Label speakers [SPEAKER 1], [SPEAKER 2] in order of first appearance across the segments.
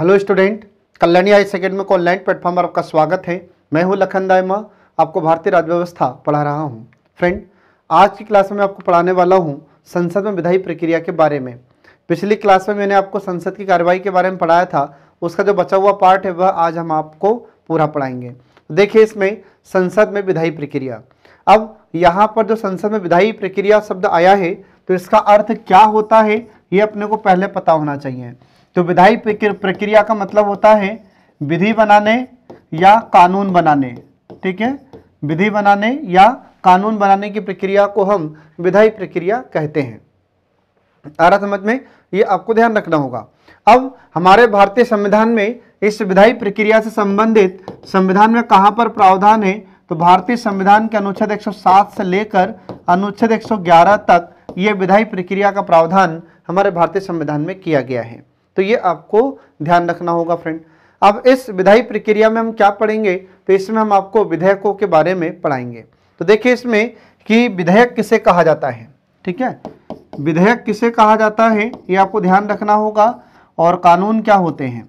[SPEAKER 1] Hello student, Kalyani high secondary को online platform पर आपका स्वागत है। मैं हूं लखन दायमा, आपको भारतीय राज्य व्यवस्था पढ़ा रहा हूं। फ्रेंड, आज की क्लास में आपको पढ़ाने वाला हूं संसद में विधायी प्रक्रिया के बारे में। पिछली क्लास में मैंने आपको संसद की कार्यवाही के बारे में पढ़ाया था, उसका जो बचा हुआ पार्ट है वह आज हम आपको पूरा पढ़ाएंगे। देखिए, इसमें संसद में विधायी प्रक्रिया। अब यहाँ पर जो संसद में विधायी प्रक्रिया शब्द आया है तो इसका अर्थ क्या होता है ये अपने को पहले पता होना चाहिए। तो विधायी प्रक्रिया का मतलब होता है विधि बनाने या कानून बनाने। ठीक है, विधि बनाने या कानून बनाने की प्रक्रिया को हम विधायी प्रक्रिया कहते हैं। आ रहा समझ में? ये आपको ध्यान रखना होगा। अब हमारे भारतीय संविधान में इस विधायी प्रक्रिया से संबंधित संविधान में कहां पर प्रावधान है तो भारतीय संविधान के अनुच्छेद 107 से लेकर अनुच्छेद 111 तक ये विधायी प्रक्रिया का प्रावधान हमारे भारतीय संविधान में किया गया है। तो ये आपको ध्यान रखना होगा फ्रेंड। अब इस विधायी प्रक्रिया में हम क्या पढ़ेंगे तो इसमें हम आपको विधेयकों के बारे में पढ़ाएंगे। तो देखिए इसमें कि विधेयक किसे कहा जाता है। ठीक है, विधेयक किसे कहा जाता है ये आपको ध्यान रखना होगा, और कानून क्या होते हैं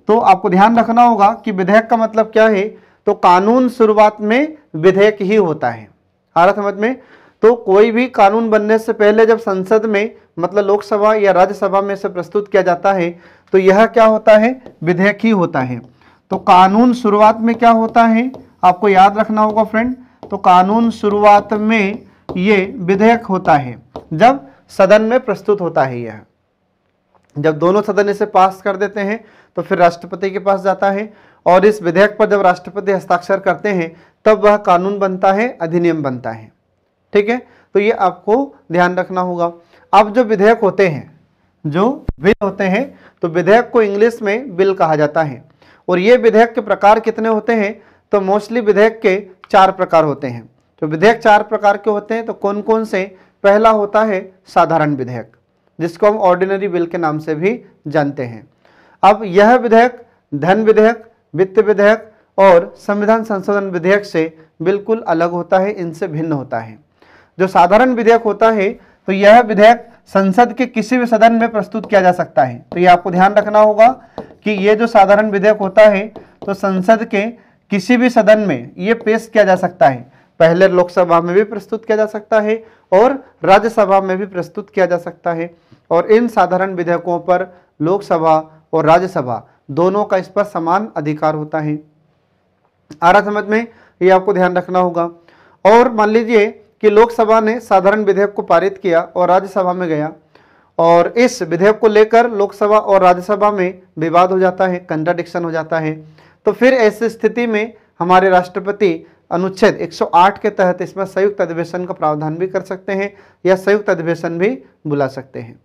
[SPEAKER 1] तो आपको ध्यान रखना होगा कि विधेयक का मतलब क्या है। तो कानून शुरुआत में विधेयक ही होता है। आ रहा समझ में? तो कोई भी कानून बनने से पहले जब संसद में मतलब लोकसभा या राज्यसभा में से प्रस्तुत किया जाता है तो यह क्या होता है, विधेयक ही होता है। तो कानून शुरुआत में क्या होता है आपको याद रखना होगा फ्रेंड। तो कानून शुरुआत में ये विधेयक होता है जब सदन में प्रस्तुत होता है। यह जब दोनों सदन इसे पास कर देते हैं तो फिर राष्ट्रपति के पास जाता है, और इस विधेयक पर जब राष्ट्रपति हस्ताक्षर करते हैं तब वह कानून बनता है, अधिनियम बनता है। ठीक है, तो ये आपको ध्यान रखना होगा। अब जो विधेयक होते हैं, जो बिल होते हैं, तो विधेयक को इंग्लिश में बिल कहा जाता है। और ये विधेयक के प्रकार कितने होते हैं तो मोस्टली विधेयक के 4 प्रकार होते हैं। तो विधेयक 4 प्रकार के होते हैं, तो कौन कौन से? पहला होता है साधारण विधेयक, जिसको हम ऑर्डिनरी बिल के नाम से भी जानते हैं। अब यह विधेयक धन विधेयक, वित्त विधेयक और संविधान संशोधन विधेयक से बिल्कुल अलग होता है, इनसे भिन्न होता है। जो साधारण विधेयक होता है तो यह विधेयक संसद के किसी भी सदन में प्रस्तुत किया जा सकता है। तो ये आपको ध्यान रखना होगा कि ये जो साधारण विधेयक होता है तो संसद के किसी भी सदन में ये पेश किया जा सकता है। पहले लोकसभा में भी प्रस्तुत किया जा सकता है और राज्यसभा में भी प्रस्तुत किया जा सकता है, और इन साधारण विधेयकों पर लोकसभा और राज्यसभा दोनों का इस पर समान अधिकार होता है। आ रहा समझ में? ये आपको ध्यान रखना होगा। और मान लीजिए कि लोकसभा ने साधारण विधेयक को पारित किया और राज्यसभा में गया, और इस विधेयक को लेकर लोकसभा और राज्यसभा में विवाद हो जाता है, कंट्राडिक्शन हो जाता है। तो फिर ऐसी स्थिति में हमारे राष्ट्रपति अनुच्छेद 108 के तहत इसमें संयुक्त अधिवेशन का प्रावधान भी कर सकते हैं या संयुक्त अधिवेशन भी बुला सकते हैं।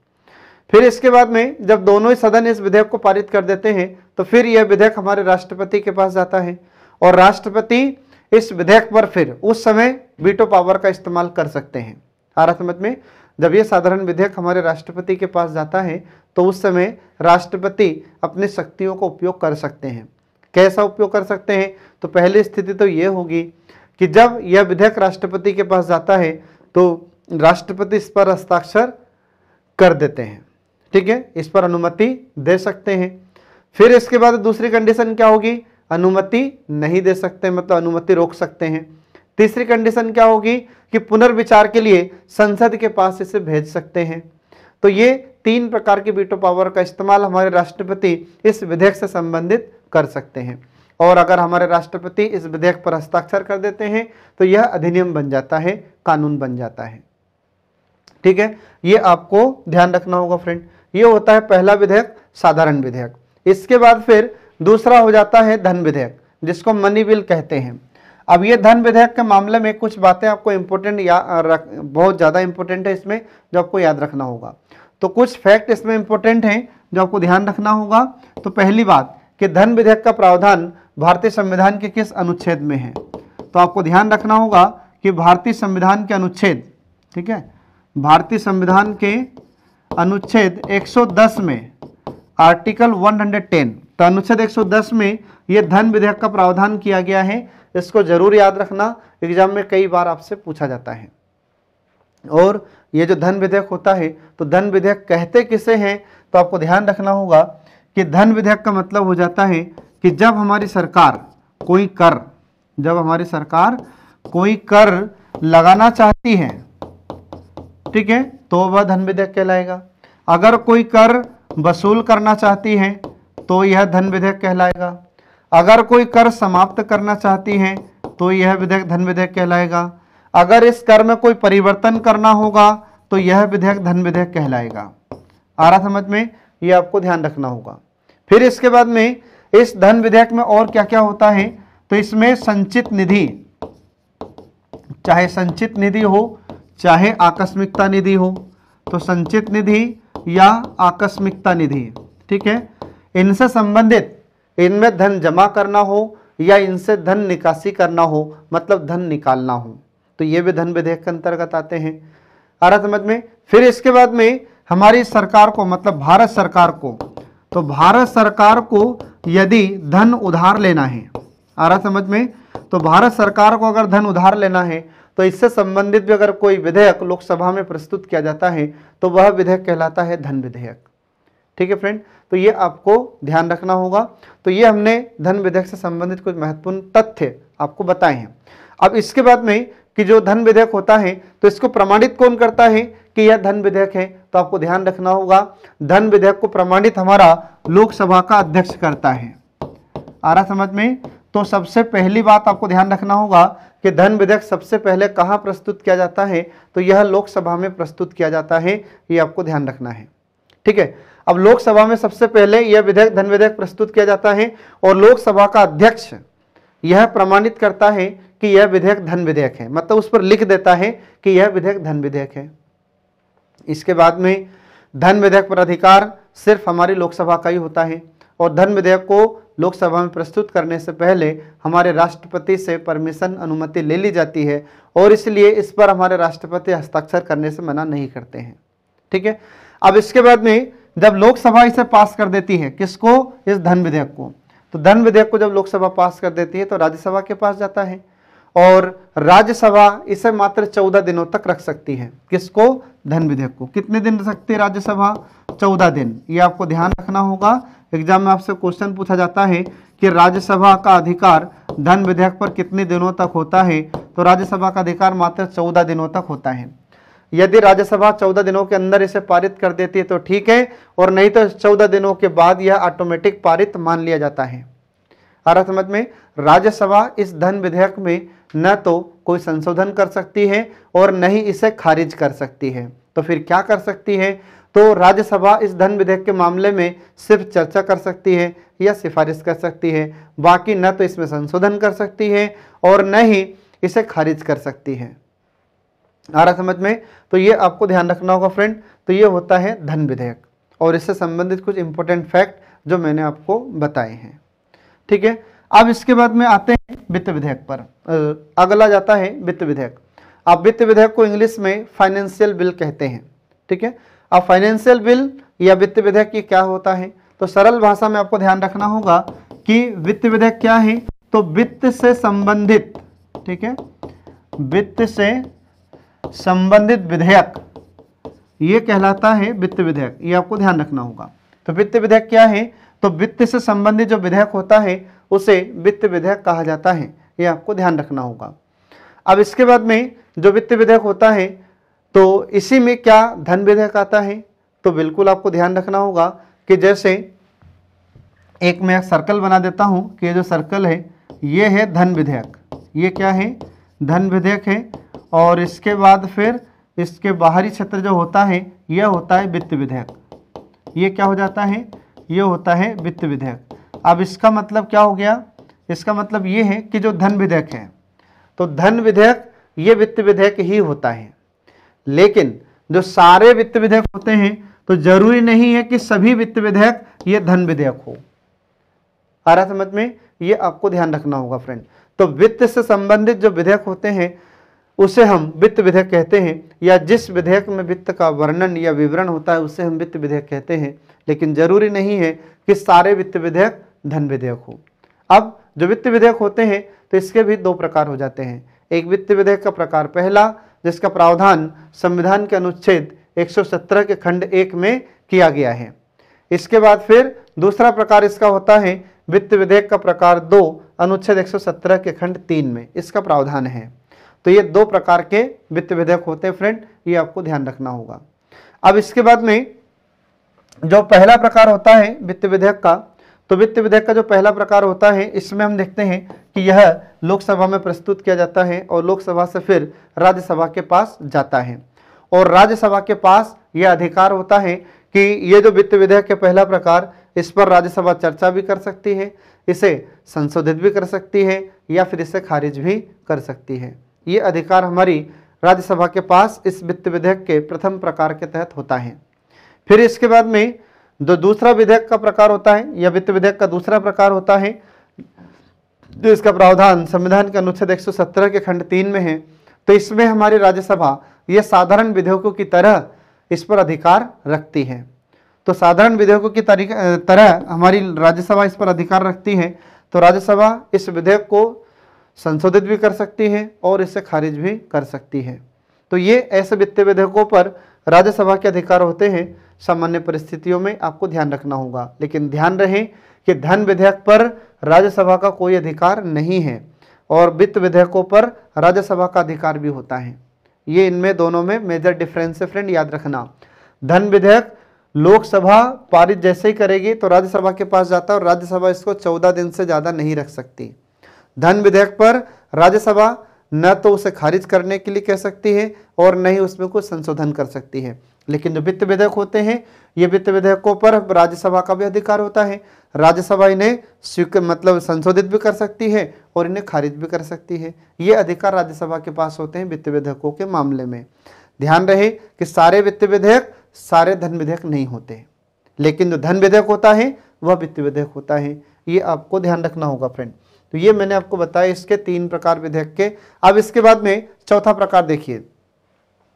[SPEAKER 1] फिर इसके बाद में जब दोनों ही सदन इस विधेयक को पारित कर देते हैं तो फिर यह विधेयक हमारे राष्ट्रपति के पास जाता है, और राष्ट्रपति इस विधेयक पर फिर उस समय वीटो पावर का इस्तेमाल कर सकते हैं। आ रहा समझ में? जब ये साधारण विधेयक हमारे राष्ट्रपति के पास जाता है तो उस समय राष्ट्रपति अपनी शक्तियों का उपयोग कर सकते हैं। कैसा उपयोग कर सकते हैं? तो पहली स्थिति तो ये होगी कि जब यह विधेयक राष्ट्रपति के पास जाता है तो राष्ट्रपति इस पर हस्ताक्षर कर देते हैं। ठीक है, इस पर अनुमति दे सकते हैं। फिर इसके बाद दूसरी कंडीशन क्या होगी? अनुमति नहीं दे सकते, मतलब अनुमति रोक सकते हैं। तीसरी कंडीशन क्या होगी कि पुनर्विचार के लिए संसद के पास इसे भेज सकते हैं। तो ये 3 प्रकार की वीटो पावर का इस्तेमाल हमारे राष्ट्रपति इस विधेयक से संबंधित कर सकते हैं, और अगर हमारे राष्ट्रपति इस विधेयक पर हस्ताक्षर कर देते हैं तो यह अधिनियम बन जाता है, कानून बन जाता है। ठीक है, ये आपको ध्यान रखना होगा फ्रेंड। ये होता है पहला विधेयक, साधारण विधेयक। इसके बाद फिर दूसरा हो जाता है धन विधेयक, जिसको मनी बिल कहते हैं। अब ये धन विधेयक के मामले में कुछ बातें आपको इंपॉर्टेंट बहुत ज़्यादा इंपॉर्टेंट है इसमें, जो आपको याद रखना होगा। तो कुछ फैक्ट इसमें इंपॉर्टेंट हैं जो आपको ध्यान रखना होगा। तो पहली बात कि धन विधेयक का प्रावधान भारतीय संविधान के किस अनुच्छेद में है? तो आपको ध्यान रखना होगा कि भारतीय संविधान के अनुच्छेद, ठीक है, भारतीय संविधान के अनुच्छेद 110 में आर्टिकल 110, तो अनुच्छेद 110 में यह धन विधेयक का प्रावधान किया गया है। इसको जरूर याद रखना, एग्जाम में कई बार आपसे पूछा जाता है। और ये जो धन विधेयक होता है तो धन विधेयक कहते किसे हैं? तो आपको ध्यान रखना होगा कि धन विधेयक का मतलब हो जाता है कि जब हमारी सरकार कोई कर लगाना चाहती है, ठीक है, तो वह धन विधेयक कहलाएगा। अगर कोई कर वसूल करना चाहती है तो यह धन विधेयक कहलाएगा। अगर कोई कर समाप्त करना चाहती है तो यह विधेयक धन विधेयक कहलाएगा। अगर इस कर में कोई परिवर्तन करना होगा तो यह विधेयक धन विधेयक कहलाएगा। आ रहा समझ में? ये आपको ध्यान रखना होगा। फिर इसके बाद में इस धन विधेयक में और क्या क्या होता है, तो इसमें संचित निधि, चाहे संचित निधि हो चाहे आकस्मिकता निधि हो, तो संचित निधि या आकस्मिकता निधि, ठीक है, इनसे संबंधित, इनमें धन जमा करना हो या इनसे धन निकासी करना हो, मतलब धन निकालना हो, तो ये भी धन विधेयक के अंतर्गत आते हैं। आ रहा समझ में? फिर इसके बाद में हमारी सरकार को, मतलब भारत सरकार को, तो भारत सरकार को यदि धन उधार लेना है, आ रहा समझ में, तो भारत सरकार को अगर धन उधार लेना है तो इससे संबंधित भी अगर कोई विधेयक लोकसभा में प्रस्तुत किया जाता है तो वह विधेयक कहलाता है धन विधेयक। ठीक है फ्रेंड, तो ये आपको ध्यान रखना होगा। तो ये हमने धन विधेयक से संबंधित कुछ महत्वपूर्ण तथ्य आपको बताए हैं। अब इसके बाद में कि जो धन विधेयक होता है तो इसको प्रमाणित कौन करता है कि यह धन विधेयक है, तो आपको ध्यान रखना होगा धन विधेयक को प्रमाणित हमारा लोकसभा का अध्यक्ष करता है। आ रहा समझ में? तो सबसे पहली बात आपको ध्यान रखना होगा कि धन विधेयक सबसे पहले कहाँ प्रस्तुत किया जाता है, तो यह लोकसभा में प्रस्तुत किया जाता है, ये आपको ध्यान रखना है। ठीक है, अब लोकसभा में सबसे पहले यह विधेयक धन विधेयक प्रस्तुत किया जाता है और लोकसभा का अध्यक्ष यह प्रमाणित करता है कि यह विधेयक धन विधेयक है, मतलब उस पर लिख देता है कि यह विधेयक धन विधेयक है। इसके बाद में धन विधेयक पर अधिकार सिर्फ हमारी लोकसभा का ही होता है और धन विधेयक को लोकसभा में प्रस्तुत करने से पहले हमारे राष्ट्रपति से परमिशन, अनुमति ले ली जाती है और इसलिए इस पर हमारे राष्ट्रपति हस्ताक्षर करने से मना नहीं करते हैं। ठीक है, अब इसके बाद में जब लोकसभा इसे पास कर देती है, किसको? इस धन विधेयक को, तो धन विधेयक को जब लोकसभा पास कर देती है तो राज्यसभा के पास जाता है और राज्यसभा इसे मात्र 14 दिनों तक रख सकती है। किसको? धन विधेयक को। कितने दिन रख सकती है राज्यसभा? 14 दिन। ये आपको ध्यान रखना होगा। एग्जाम में आपसे क्वेश्चन पूछा जाता है कि राज्यसभा का अधिकार धन विधेयक पर कितने दिनों तक होता है, तो राज्यसभा का अधिकार मात्र 14 दिनों तक होता है। यदि राज्यसभा 14 दिनों के अंदर इसे पारित कर देती है तो ठीक है, और नहीं तो 14 दिनों के बाद यह ऑटोमेटिक पारित मान लिया जाता है। आ रहा समझ में? राज्यसभा इस धन विधेयक में न तो कोई संशोधन कर सकती है और न ही इसे खारिज कर सकती है। तो फिर क्या कर सकती है? तो राज्यसभा इस धन विधेयक के मामले में सिर्फ चर्चा कर सकती है या सिफारिश कर सकती है, बाकी न तो इसमें संशोधन कर सकती है और न ही इसे खारिज कर सकती है। आ रहा समझ में? तो ये आपको ध्यान रखना होगा फ्रेंड। तो ये होता है धन विधेयक और इससे संबंधित कुछ इंपॉर्टेंट फैक्ट जो मैंने आपको बताए हैं। ठीक है, अब इसके बाद में आते हैं वित्त विधेयक पर। अगला जाता है वित्त विधेयक। आप वित्त विधेयक को इंग्लिश में फाइनेंशियल बिल कहते हैं। ठीक है, अब फाइनेंशियल बिल या वित्त विधेयक ये क्या होता है, तो सरल भाषा में आपको ध्यान रखना होगा कि वित्त विधेयक क्या है, तो वित्त से संबंधित, ठीक है, वित्त से संबंधित विधेयक ये कहलाता है वित्त विधेयक। ये आपको ध्यान रखना होगा। तो वित्त विधेयक क्या है, तो वित्त से संबंधित जो विधेयक होता है उसे वित्त विधेयक कहा जाता है। ये आपको ध्यान रखना होगा। अब इसके बाद में जो वित्त विधेयक होता है तो इसी में क्या धन विधेयक आता है, तो बिल्कुल आपको ध्यान रखना होगा कि जैसे एक मैं सर्कल बना देता हूं कि ये जो सर्कल है ये है धन विधेयक, ये क्या है? धन विधेयक है, और इसके बाद फिर इसके बाहरी क्षेत्र जो होता है यह होता है वित्त विधेयक। ये क्या हो जाता है? ये होता है वित्त विधेयक। अब इसका मतलब क्या हो गया? इसका मतलब ये है कि जो धन विधेयक है तो धन विधेयक ये वित्त विधेयक ही होता है, लेकिन जो सारे वित्त विधेयक होते हैं तो जरूरी नहीं है कि सभी वित्त विधेयक ये धन विधेयक हो। आ रहा समझ में? ये आपको ध्यान रखना होगा फ्रेंड। तो वित्त से संबंधित जो विधेयक होते हैं उसे हम वित्त विधेयक कहते हैं, या जिस विधेयक में वित्त का वर्णन या विवरण होता है उसे हम वित्त विधेयक कहते हैं, लेकिन जरूरी नहीं है कि सारे वित्त विधेयक धन विधेयक हो। अब जो वित्त विधेयक होते हैं तो इसके भी दो प्रकार हो जाते हैं। एक वित्त विधेयक का प्रकार पहला, जिसका प्रावधान संविधान के अनुच्छेद 117 के खंड 1 में किया गया है। इसके बाद फिर दूसरा प्रकार इसका होता है वित्त विधेयक का प्रकार 2 अनुच्छेद 117 के खंड 3 में इसका प्रावधान है। तो ये 2 प्रकार के वित्त विधेयक होते हैं फ्रेंड, ये आपको ध्यान रखना होगा। अब इसके बाद में जो पहला प्रकार होता है वित्त विधेयक का, तो वित्त विधेयक का जो पहला प्रकार होता है इसमें हम देखते हैं कि यह लोकसभा में प्रस्तुत किया जाता है और लोकसभा से फिर राज्यसभा के पास जाता है और राज्यसभा के पास यह अधिकार होता है कि ये जो वित्त विधेयक है पहला प्रकार, इस पर राज्यसभा चर्चा भी कर सकती है, इसे संशोधित भी कर सकती है या फिर इसे खारिज भी कर सकती है। ये अधिकार हमारी राज्यसभा के पास इस वित्त विधेयक के प्रथम प्रकार के तहत होता है। फिर इसके बाद में जो दूसरा विधेयक का प्रकार होता है या वित्त विधेयक का दूसरा प्रकार होता है जो इसका प्रावधान संविधान के अनुच्छेद 117 के खंड 3 में है। तो इसमें हमारी राज्यसभा ये साधारण विधेयकों की तरह इस पर अधिकार रखती है। तो साधारण विधेयकों की तरह हमारी राज्यसभा इस पर अधिकार रखती है। तो राज्यसभा इस विधेयक को संशोधित भी कर सकती है और इसे खारिज भी कर सकती है। तो ये ऐसे वित्त विधेयकों पर राज्यसभा के अधिकार होते हैं। सामान्य परिस्थितियों में आपको ध्यान रखना होगा, लेकिन ध्यान रहे कि धन विधेयक पर राज्यसभा का कोई अधिकार नहीं है और वित्त विधेयकों पर राज्यसभा का अधिकार भी होता है। ये इनमें दोनों में मेजर डिफरेंस है फ्रेंड, याद रखना। धन विधेयक लोकसभा पारित जैसे ही करेगी तो राज्यसभा के पास जाता है और राज्यसभा इसको 14 दिन से ज़्यादा नहीं रख सकती। धन विधेयक पर राज्यसभा न तो उसे खारिज करने के लिए कह सकती है और न ही उसमें कुछ संशोधन कर सकती है। लेकिन जो वित्त विधेयक होते हैं ये वित्त विधेयकों पर राज्यसभा का भी अधिकार होता है। राज्यसभा इन्हें मतलब संशोधित भी कर सकती है और इन्हें खारिज भी कर सकती है। ये अधिकार राज्यसभा के पास होते हैं वित्त विधेयकों के मामले में। ध्यान रहे कि सारे वित्त विधेयक सारे धन विधेयक नहीं होते, लेकिन जो धन विधेयक होता है वह वित्त विधेयक होता है। ये आपको ध्यान रखना होगा फ्रेंड। तो ये मैंने आपको बताया इसके 3 प्रकार विधेयक के। अब इसके बाद में चौथा प्रकार देखिए।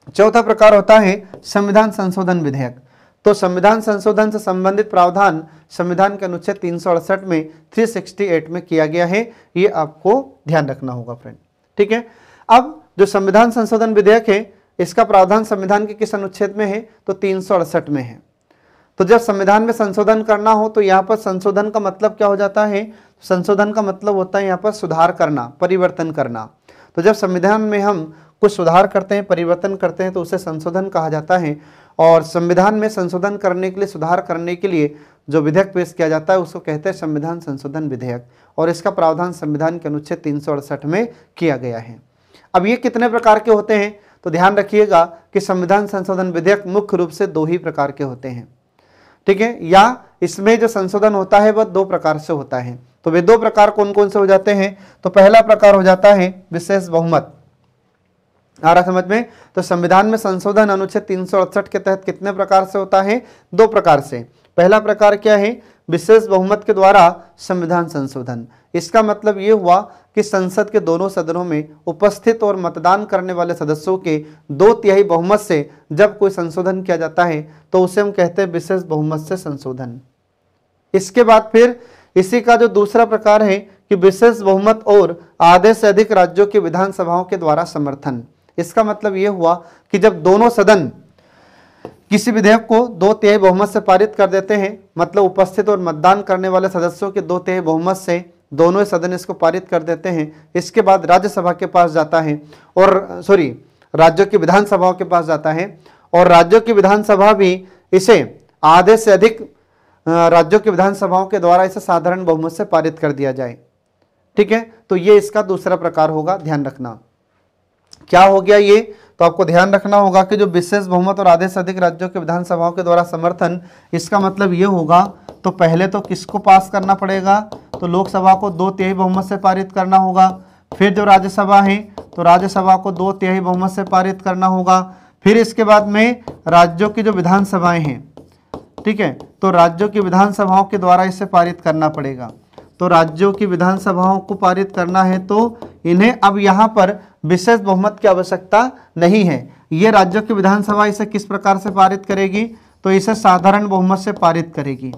[SPEAKER 1] चौथा प्रकार होता है संविधान संशोधन विधेयक। तो संविधान संशोधन से संबंधित प्रावधान संविधान के अनुच्छेद 368 में 368 में किया गया है। ये आपको ध्यान रखना होगा फ्रेंड, ठीक है। अब जो संविधान संशोधन विधेयक है इसका प्रावधान संविधान के किस अनुच्छेद में है, तो 368 में है। तो जब संविधान में संशोधन करना हो तो यहाँ पर संशोधन का मतलब क्या हो जाता है, संशोधन का मतलब होता है यहाँ पर सुधार करना, परिवर्तन करना। तो जब संविधान में हम कुछ सुधार करते हैं, परिवर्तन करते हैं तो उसे संशोधन कहा जाता है। और संविधान में संशोधन करने के लिए, सुधार करने के लिए जो विधेयक पेश किया जाता है उसको कहते हैं संविधान संशोधन विधेयक और इसका प्रावधान संविधान के अनुच्छेद 368 में किया गया है। अब ये कितने प्रकार के होते हैं, तो ध्यान रखिएगा कि संविधान संशोधन विधेयक मुख्य रूप से 2 ही प्रकार के होते हैं, ठीक है। या इसमें जो संशोधन होता है वह 2 प्रकार से होता है। तो वे 2 प्रकार कौन कौन से हो जाते हैं, तो पहला प्रकार हो जाता है विशेष बहुमत। आ रहा समझ में। तो संविधान में संशोधन अनुच्छेद 368 के तहत कितने प्रकार से होता है, 2 प्रकार से। पहला प्रकार क्या है, विशेष बहुमत के द्वारा संविधान संशोधन। इसका मतलब ये हुआ कि संसद के दोनों सदनों में उपस्थित और मतदान करने वाले सदस्यों के 2/3 बहुमत से जब कोई संशोधन किया जाता है तो उसे हम कहते हैं विशेष बहुमत से संशोधन। इसके बाद फिर इसी का जो दूसरा प्रकार है कि विशेष बहुमत और आधे से अधिक राज्यों की विधानसभाओं के द्वारा समर्थन। इसका मतलब यह हुआ कि जब दोनों सदन किसी विधेयक को 2/3 बहुमत से पारित कर देते हैं, मतलब उपस्थित और मतदान करने वाले सदस्यों के 2/3 बहुमत से दोनों सदन इसको पारित कर देते हैं, इसके बाद राज्यसभा के पास जाता है और राज्यों की विधानसभाओं के पास जाता है और राज्यों की विधानसभा भी इसे आधे से अधिक राज्यों की विधानसभाओं के द्वारा इसे साधारण बहुमत से पारित कर दिया जाए, ठीक है। तो ये इसका दूसरा प्रकार होगा, ध्यान रखना। क्या हो गया ये, तो आपको ध्यान रखना होगा कि जो विशेष बहुमत और आधे से अधिक राज्यों के विधानसभाओं के द्वारा समर्थन, इसका मतलब ये होगा तो पहले तो किसको पास करना पड़ेगा, तो लोकसभा को 2/3 बहुमत से पारित करना होगा। फिर जो राज्यसभा है तो राज्यसभा को 2/3 बहुमत से पारित करना होगा। फिर इसके बाद में राज्यों की जो विधानसभाएं हैं, ठीक है, तो राज्यों की विधानसभाओं के द्वारा इसे पारित करना पड़ेगा। तो राज्यों की विधानसभाओं को पारित करना है तो इन्हें अब यहाँ पर विशेष बहुमत की आवश्यकता नहीं है। ये राज्यों की विधानसभा इसे किस प्रकार से पारित करेगी, तो इसे साधारण बहुमत से पारित करेगी,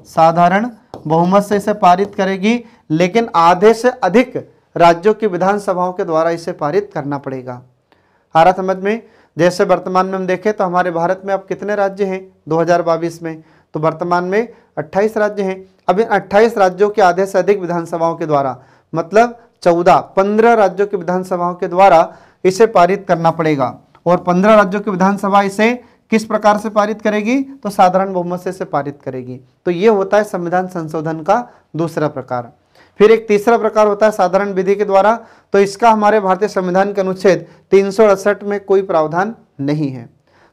[SPEAKER 1] साधारण बहुमत से इसे पारित करेगी, लेकिन आधे से अधिक राज्यों की विधानसभाओं के द्वारा इसे पारित करना पड़ेगा। आ रहा समझ में। जैसे वर्तमान में हम देखें तो हमारे भारत में अब कितने राज्य हैं 2022 में, तो वर्तमान में 28 राज्य हैं। अब इन 28 राज्यों के आधे से अधिक विधानसभाओं के द्वारा, मतलब 15 राज्यों की विधानसभाओं के द्वारा इसे पारित करना पड़ेगा। और 15 राज्यों की विधानसभा इसे किस प्रकार से पारित करेगी, तो साधारण बहुमत से इसे पारित करेगी। तो ये होता है संविधान संशोधन का दूसरा प्रकार। फिर एक तीसरा प्रकार होता है साधारण विधि के द्वारा। तो इसका हमारे भारतीय संविधान के अनुच्छेद 368 में कोई प्रावधान नहीं है।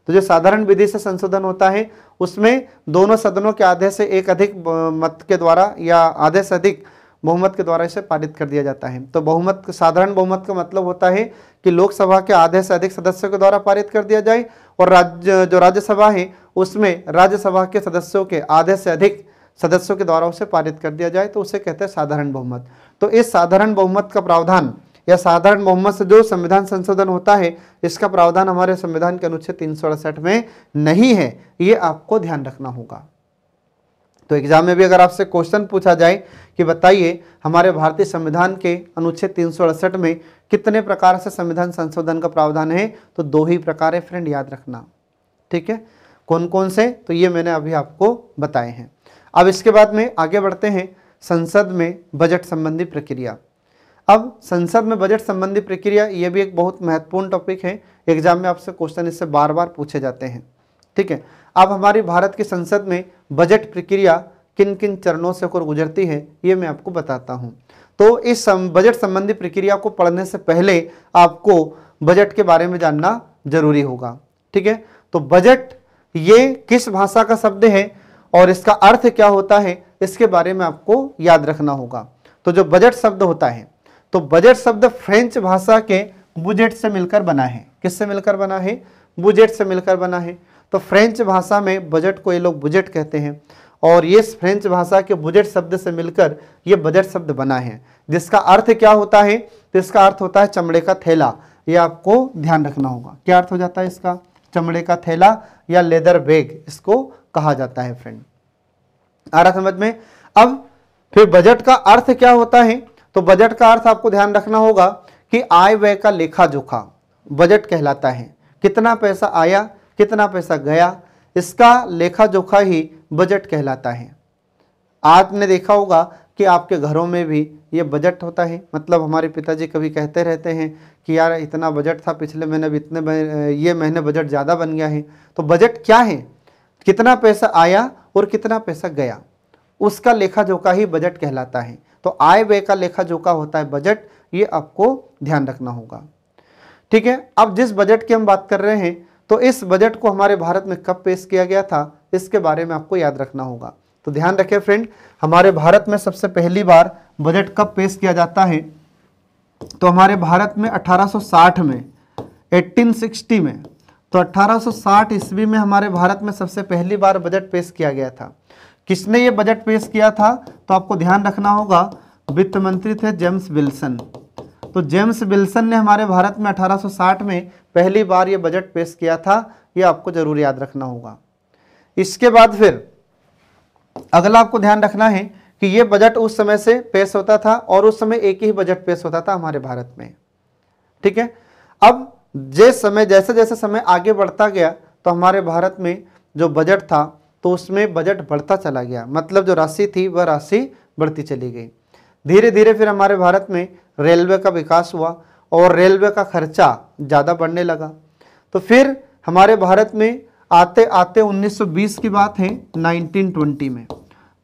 [SPEAKER 1] तो जो साधारण विधि से संशोधन होता है उसमें दोनों सदनों के आधे से एक अधिक मत के द्वारा या आधे से अधिक बहुमत के द्वारा इसे पारित कर दिया जाता है। तो बहुमत, साधारण बहुमत का मतलब होता है कि लोकसभा के आधे से अधिक सदस्यों के द्वारा पारित कर दिया जाए, और राज्यसभा है उसमें राज्यसभा के सदस्यों के आधे से अधिक सदस्यों के द्वारा उसे पारित कर दिया जाए, तो उसे कहते हैं साधारण बहुमत। तो इस साधारण बहुमत का प्रावधान या साधारण बहुमत से जो संविधान संशोधन होता है, इसका प्रावधान हमारे संविधान के अनुच्छेद 368 में नहीं है, ये आपको ध्यान रखना होगा। तो एग्जाम में भी अगर आपसे क्वेश्चन पूछा जाए कि बताइए हमारे भारतीय संविधान के अनुच्छेद 368 में कितने प्रकार से संविधान संशोधन का प्रावधान है, तो 2 ही प्रकार है फ्रेंड, याद रखना। ठीक है, कौन कौन से, तो ये मैंने अभी आपको बताए हैं। अब इसके बाद में आगे बढ़ते हैं संसद में बजट संबंधी प्रक्रिया। अब संसद में बजट संबंधी प्रक्रिया, ये भी एक बहुत महत्वपूर्ण टॉपिक है। एग्जाम में आपसे क्वेश्चन इससे बार बार पूछे जाते हैं। ठीक है, अब हमारी भारत की संसद में बजट प्रक्रिया किन किन चरणों से होकर गुजरती है, ये मैं आपको बताता हूँ। तो इस बजट संबंधी प्रक्रिया को पढ़ने से पहले आपको बजट के बारे में जानना जरूरी होगा। ठीक है, तो बजट ये किस भाषा का शब्द है और इसका अर्थ क्या होता है, इसके बारे में आपको याद रखना होगा। तो जो बजट शब्द होता है, तो बजट शब्द फ्रेंच भाषा के बुजेट से मिलकर बना है। किससे मिलकर बना है, बुजेट से मिलकर बना है। तो फ्रेंच भाषा में बजट को ये लोग बुजेट कहते हैं, और ये फ्रेंच भाषा के बुजेट शब्द से मिलकर ये बजट शब्द बना है, जिसका अर्थ क्या होता है, तो इसका अर्थ होता है चमड़े का थैला। ये आपको ध्यान रखना होगा। क्या अर्थ हो जाता है इसका, चमड़े का थैला या लेदर बैग इसको कहा जाता है फ्रेंड। आ रहा समझ में। अब फिर बजट का अर्थ क्या होता है, तो बजट का अर्थ आपको ध्यान रखना होगा कि आय व्यय का लेखा जोखा बजट कहलाता है। कितना पैसा आया, कितना पैसा गया, इसका लेखा जोखा ही बजट कहलाता है। आपने देखा होगा कि आपके घरों में भी ये बजट होता है। मतलब हमारे पिताजी कभी कहते रहते हैं कि यार इतना बजट था पिछले महीने, अब ये महीने बजट ज़्यादा बन गया है। तो बजट क्या है, कितना पैसा आया और कितना पैसा गया, उसका लेखा जोखा ही बजट कहलाता है। तो आय व्यय का लेखा जोखा होता है बजट, ये आपको ध्यान रखना होगा। ठीक है, अब जिस बजट की हम बात कर रहे हैं, तो इस बजट को हमारे भारत में कब पेश किया गया था, इसके बारे में आपको याद रखना होगा। तो ध्यान रखें फ्रेंड, हमारे भारत में सबसे पहली बार बजट कब पेश किया जाता है, तो हमारे भारत में 1860 में, 1860 में, तो 1860 ईस्वी में हमारे भारत में सबसे पहली बार बजट पेश किया गया था। किसने ये बजट पेश किया था, तो आपको ध्यान रखना होगा, वित्त मंत्री थे जेम्स विल्सन। तो जेम्स विल्सन ने हमारे भारत में 1860 में पहली बार ये बजट पेश किया था। ये आपको जरूर याद रखना होगा। इसके बाद फिर अगला आपको ध्यान रखना है कि ये बजट उस समय से पेश होता था, और उस समय एक ही बजट पेश होता था हमारे भारत में। ठीक है, अब जैसे जैसे समय आगे बढ़ता गया, तो हमारे भारत में जो बजट था, तो उसमें बजट बढ़ता चला गया। मतलब जो राशि थी वह राशि बढ़ती चली गई। धीरे धीरे फिर हमारे भारत में रेलवे का विकास हुआ, और रेलवे का खर्चा ज़्यादा बढ़ने लगा। तो फिर हमारे भारत में आते आते 1920 की बात है, 1920 में,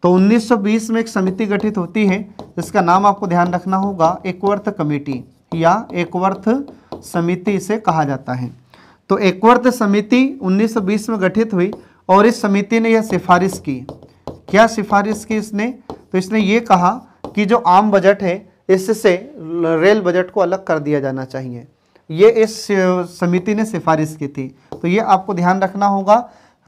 [SPEAKER 1] तो 1920 में एक समिति गठित होती है, जिसका नाम आपको ध्यान रखना होगा, एकवर्थ कमेटी या एकवर्थ समिति इसे कहा जाता है। तो एकवर्थ समिति 1920 में गठित हुई, और इस समिति ने यह सिफारिश की। क्या सिफारिश की इसने, तो इसने ये कहा कि जो आम बजट है इससे रेल बजट को अलग कर दिया जाना चाहिए। ये इस समिति ने सिफारिश की थी। तो ये आपको ध्यान रखना होगा।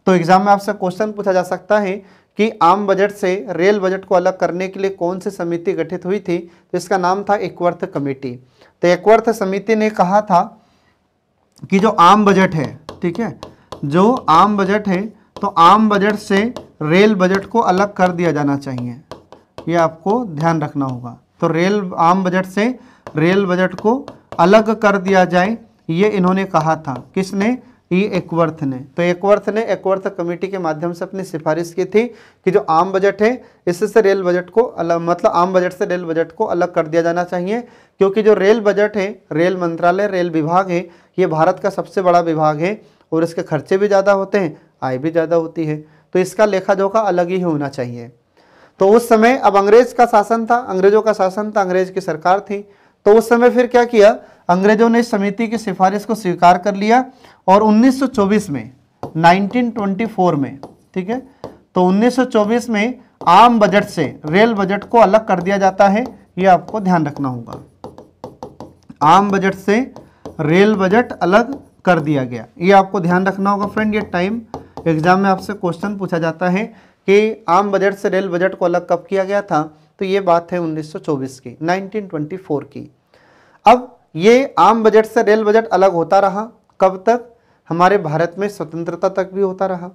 [SPEAKER 1] तो एग्जाम में आपसे क्वेश्चन पूछा जा सकता है कि आम बजट से रेल बजट को अलग करने के लिए कौन सी समिति गठित हुई थी, तो इसका नाम था एकवर्थ कमेटी। तो एकवर्थ समिति ने कहा था कि जो आम बजट है, ठीक है, जो आम बजट है, तो आम बजट से रेल बजट को अलग कर दिया जाना चाहिए। ये आपको ध्यान रखना होगा। तो आम बजट से रेल बजट को अलग कर दिया जाए, ये इन्होंने कहा था। किसने, ई एकवर्थ ने। तो एकवर्थ ने एकवर्थ कमेटी के माध्यम से अपनी सिफारिश की थी कि जो आम बजट है इससे रेल बजट को अलग, मतलब आम बजट से रेल बजट को अलग कर दिया जाना चाहिए, क्योंकि जो रेल बजट है, रेल मंत्रालय, रेल विभाग है, ये भारत का सबसे बड़ा विभाग है और इसके खर्चे भी ज़्यादा होते हैं, आय भी ज़्यादा होती है, तो इसका लेखा जोखा अलग ही होना चाहिए। तो उस समय अब अंग्रेज का शासन था, अंग्रेजों का शासन था, अंग्रेज की सरकार थी, तो उस समय फिर क्या किया, अंग्रेजों ने इस समिति की सिफारिश को स्वीकार कर लिया और 1924 में 1924 में, ठीक है, तो 1924 में आम बजट से रेल बजट को अलग कर दिया जाता है, ये आपको ध्यान रखना होगा। आम बजट से रेल बजट अलग कर दिया गया, ये आपको ध्यान रखना होगा फ्रेंड। ये टाइम एग्जाम में आपसे क्वेश्चन पूछा जाता है कि आम बजट से रेल बजट को अलग कब किया गया था, तो ये बात है 1924 की, 1924 की। अब ये आम बजट से रेल बजट अलग होता रहा, कब तक, हमारे भारत में स्वतंत्रता तक भी होता रहा।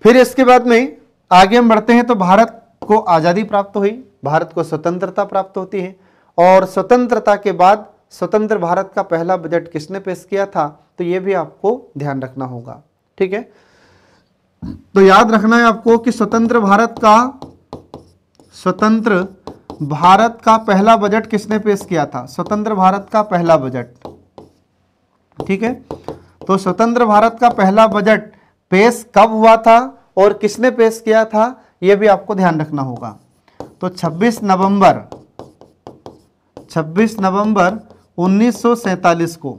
[SPEAKER 1] फिर इसके बाद में आगे हम बढ़ते हैं तो भारत को आज़ादी प्राप्त हुई, भारत को स्वतंत्रता प्राप्त होती है, और स्वतंत्रता के बाद स्वतंत्र भारत का पहला बजट किसने पेश किया था, तो ये भी आपको ध्यान रखना होगा, ठीक है। तो याद रखना है आपको कि स्वतंत्र भारत का पहला बजट किसने पेश किया था, स्वतंत्र भारत का पहला बजट, ठीक है। तो स्वतंत्र भारत का पहला बजट पेश कब हुआ था और किसने पेश किया था, यह भी आपको ध्यान रखना होगा। तो 26 नवंबर 1947 को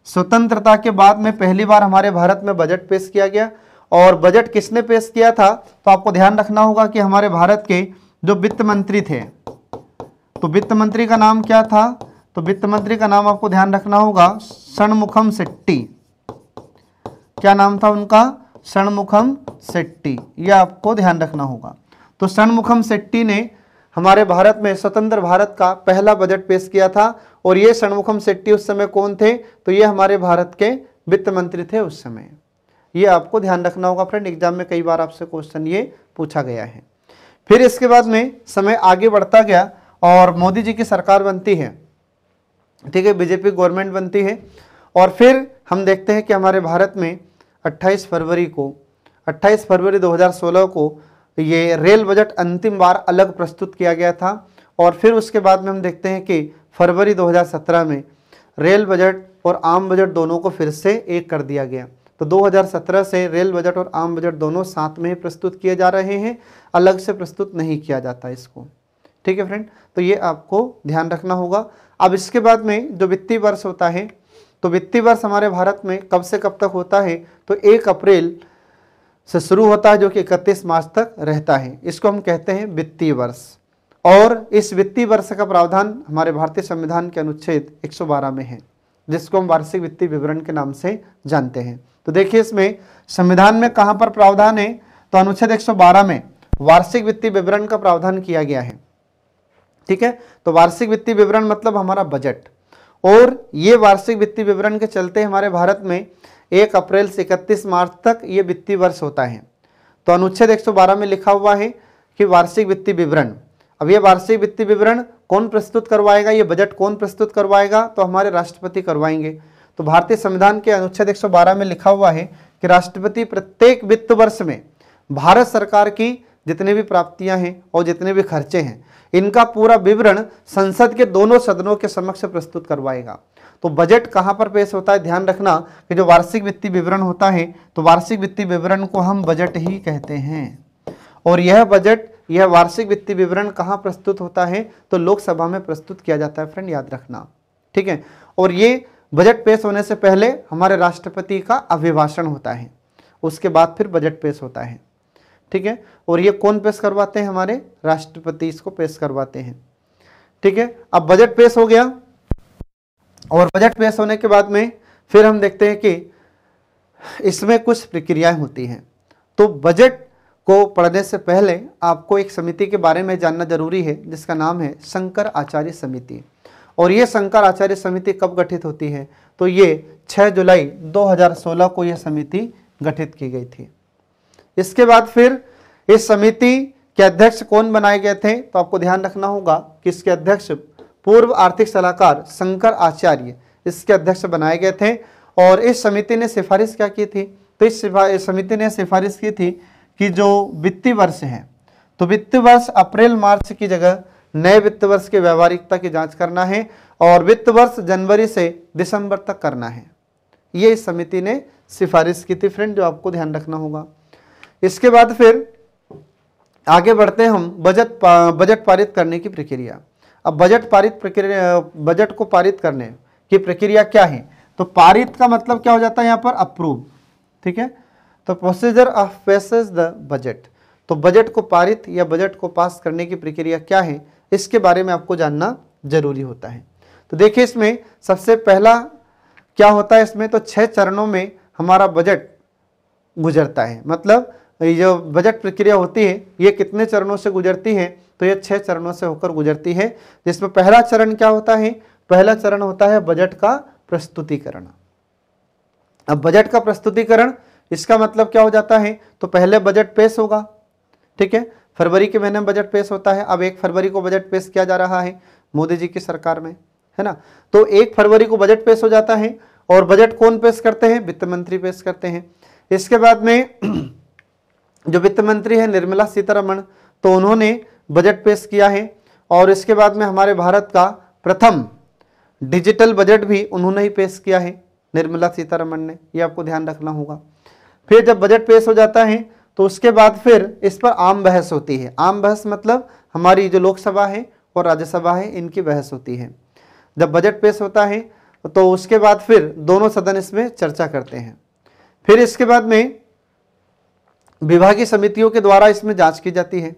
[SPEAKER 1] स्वतंत्रता के बाद में पहली बार हमारे भारत में बजट पेश किया गया। और बजट किसने पेश किया था, तो आपको ध्यान रखना होगा कि हमारे भारत के जो वित्त मंत्री थे, तो वित्त मंत्री का नाम क्या था, तो वित्त मंत्री का नाम आपको ध्यान रखना होगा षणमुखम शेट्टी। क्या नाम था उनका, षणमुखम शेट्टी, यह आपको ध्यान रखना होगा। तो षणमुखम शेट्टी ने हमारे भारत में स्वतंत्र भारत का पहला बजट पेश किया था। और ये षणमुखम शेट्टी उस समय कौन थे, तो ये हमारे भारत के वित्त मंत्री थे उस समय, ये आपको ध्यान रखना होगा फ्रेंड। एग्जाम में कई बार आपसे क्वेश्चन ये पूछा गया है। फिर इसके बाद में समय आगे बढ़ता गया और मोदी जी की सरकार बनती है, ठीक है, बीजेपी गवर्नमेंट बनती है। और फिर हम देखते हैं कि हमारे भारत में 28 फरवरी 2016 को ये रेल बजट अंतिम बार अलग प्रस्तुत किया गया था। और फिर उसके बाद में हम देखते हैं कि फरवरी 2017 में रेल बजट और आम बजट दोनों को फिर से एक कर दिया गया। तो 2017 से रेल बजट और आम बजट दोनों साथ में ही प्रस्तुत किए जा रहे हैं, अलग से प्रस्तुत नहीं किया जाता इसको, ठीक है फ्रेंड। तो ये आपको ध्यान रखना होगा। अब इसके बाद में जो वित्तीय वर्ष होता है, तो वित्तीय वर्ष हमारे भारत में कब से कब तक होता है, तो 1 अप्रैल से शुरू होता है जो कि 31 मार्च तक रहता है, इसको हम कहते हैं वित्तीय वर्ष। और इस वित्तीय वर्ष का प्रावधान हमारे भारतीय संविधान के अनुच्छेद 112 में है, जिसको हम वार्षिक वित्तीय विवरण के नाम से जानते हैं। तो देखिए इसमें संविधान में कहाँ पर प्रावधान है, तो अनुच्छेद 112 में वार्षिक वित्तीय विवरण का प्रावधान किया गया है, ठीक है। तो वार्षिक वित्तीय विवरण मतलब हमारा बजट, और ये वार्षिक वित्तीय विवरण के चलते हमारे भारत में 1 अप्रैल से 31 मार्च तक ये वित्तीय वर्ष होता है। तो अनुच्छेद 112 में लिखा हुआ है कि वार्षिक वित्तीय विवरण, अब ये वार्षिक वित्तीय विवरण कौन प्रस्तुत करवाएगा, ये बजट कौन प्रस्तुत करवाएगा, तो हमारे राष्ट्रपति करवाएंगे। तो भारतीय संविधान के अनुच्छेद 112 में लिखा हुआ है कि राष्ट्रपति प्रत्येक वित्त वर्ष में भारत सरकार की जितनी भी प्राप्तियां हैं और जितने भी खर्चे हैं, इनका पूरा विवरण संसद के दोनों सदनों के समक्ष प्रस्तुत करवाएगा। तो बजट कहाँ पर पेश होता है, ध्यान रखना कि जो वार्षिक वित्तीय विवरण होता है, तो वार्षिक वित्तीय विवरण को हम बजट ही कहते हैं। और यह बजट, यह वार्षिक वित्तीय विवरण कहाँ प्रस्तुत होता है, तो लोकसभा में प्रस्तुत किया जाता है फ्रेंड, याद रखना, ठीक है। और ये बजट पेश होने से पहले हमारे राष्ट्रपति का अभिभाषण होता है, उसके बाद फिर बजट पेश होता है, ठीक है। और ये कौन पेश करवाते हैं, हमारे राष्ट्रपति इसको पेश करवाते हैं, ठीक है। अब बजट पेश हो गया, और बजट पेश होने के बाद में फिर हम देखते हैं कि इसमें कुछ प्रक्रियाएं होती हैं। तो बजट को पढ़ने से पहले आपको एक समिति के बारे में जानना जरूरी है, जिसका नाम है शंकर आचार्य समिति। और ये शंकर आचार्य समिति कब गठित होती है, तो ये 6 जुलाई 2016 को यह समिति गठित की गई थी। इसके बाद फिर इस समिति के अध्यक्ष कौन बनाए गए थे, तो आपको ध्यान रखना होगा कि इसके अध्यक्ष पूर्व आर्थिक सलाहकार शंकर आचार्य इसके अध्यक्ष बनाए गए थे। और इस समिति ने सिफारिश क्या की थी, तो इस समिति ने सिफारिश की थी कि जो वित्तीय वर्ष है, तो वित्तीय वर्ष अप्रैल मार्च की जगह नए वित्त वर्ष की व्यवहारिकता की जांच करना है और वित्त वर्ष जनवरी से दिसंबर तक करना है। ये इस समिति ने सिफारिश की थी फ्रेंड, जो आपको ध्यान रखना होगा। इसके बाद फिर आगे बढ़ते हैं हम बजट पारित करने की प्रक्रिया। अब बजट को पारित करने की प्रक्रिया क्या है, तो पारित का मतलब क्या हो जाता है यहाँ पर अप्रूव, ठीक है। तो procedure of passage the budget, तो बजट को पारित या बजट को पास करने की प्रक्रिया क्या है, इसके बारे में आपको जानना जरूरी होता है। तो देखिए इसमें सबसे पहला क्या होता है, इसमें तो 6 चरणों में हमारा बजट गुजरता है। मतलब ये जो बजट प्रक्रिया होती है ये कितने चरणों से गुजरती है, तो ये 6 चरणों से होकर गुजरती है, जिसमें पहला चरण क्या होता है, पहला चरण होता है बजट का प्रस्तुतिकरण। अब बजट का प्रस्तुतिकरण इसका मतलब क्या हो जाता है, तो पहले बजट पेश होगा, ठीक है। फरवरी के महीने में बजट पेश होता है। अब 1 फरवरी को बजट पेश किया जा रहा है मोदी जी की सरकार में, है ना। तो 1 फरवरी को बजट पेश हो जाता है और बजट कौन पेश करते हैं, वित्त मंत्री पेश करते हैं। इसके बाद में जो वित्त मंत्री है निर्मला सीतारमण, तो उन्होंने बजट पेश किया है और इसके बाद में हमारे भारत का प्रथम डिजिटल बजट भी उन्होंने ही पेश किया है, निर्मला सीतारमण ने, ये आपको ध्यान रखना होगा। फिर जब बजट पेश हो जाता है तो उसके बाद फिर इस पर आम बहस होती है। आम बहस मतलब हमारी जो लोकसभा है और राज्यसभा है इनकी बहस होती है। जब बजट पेश होता है तो उसके बाद फिर दोनों सदन इसमें चर्चा करते हैं। फिर इसके बाद में विभागीय समितियों के द्वारा इसमें जांच की जाती है,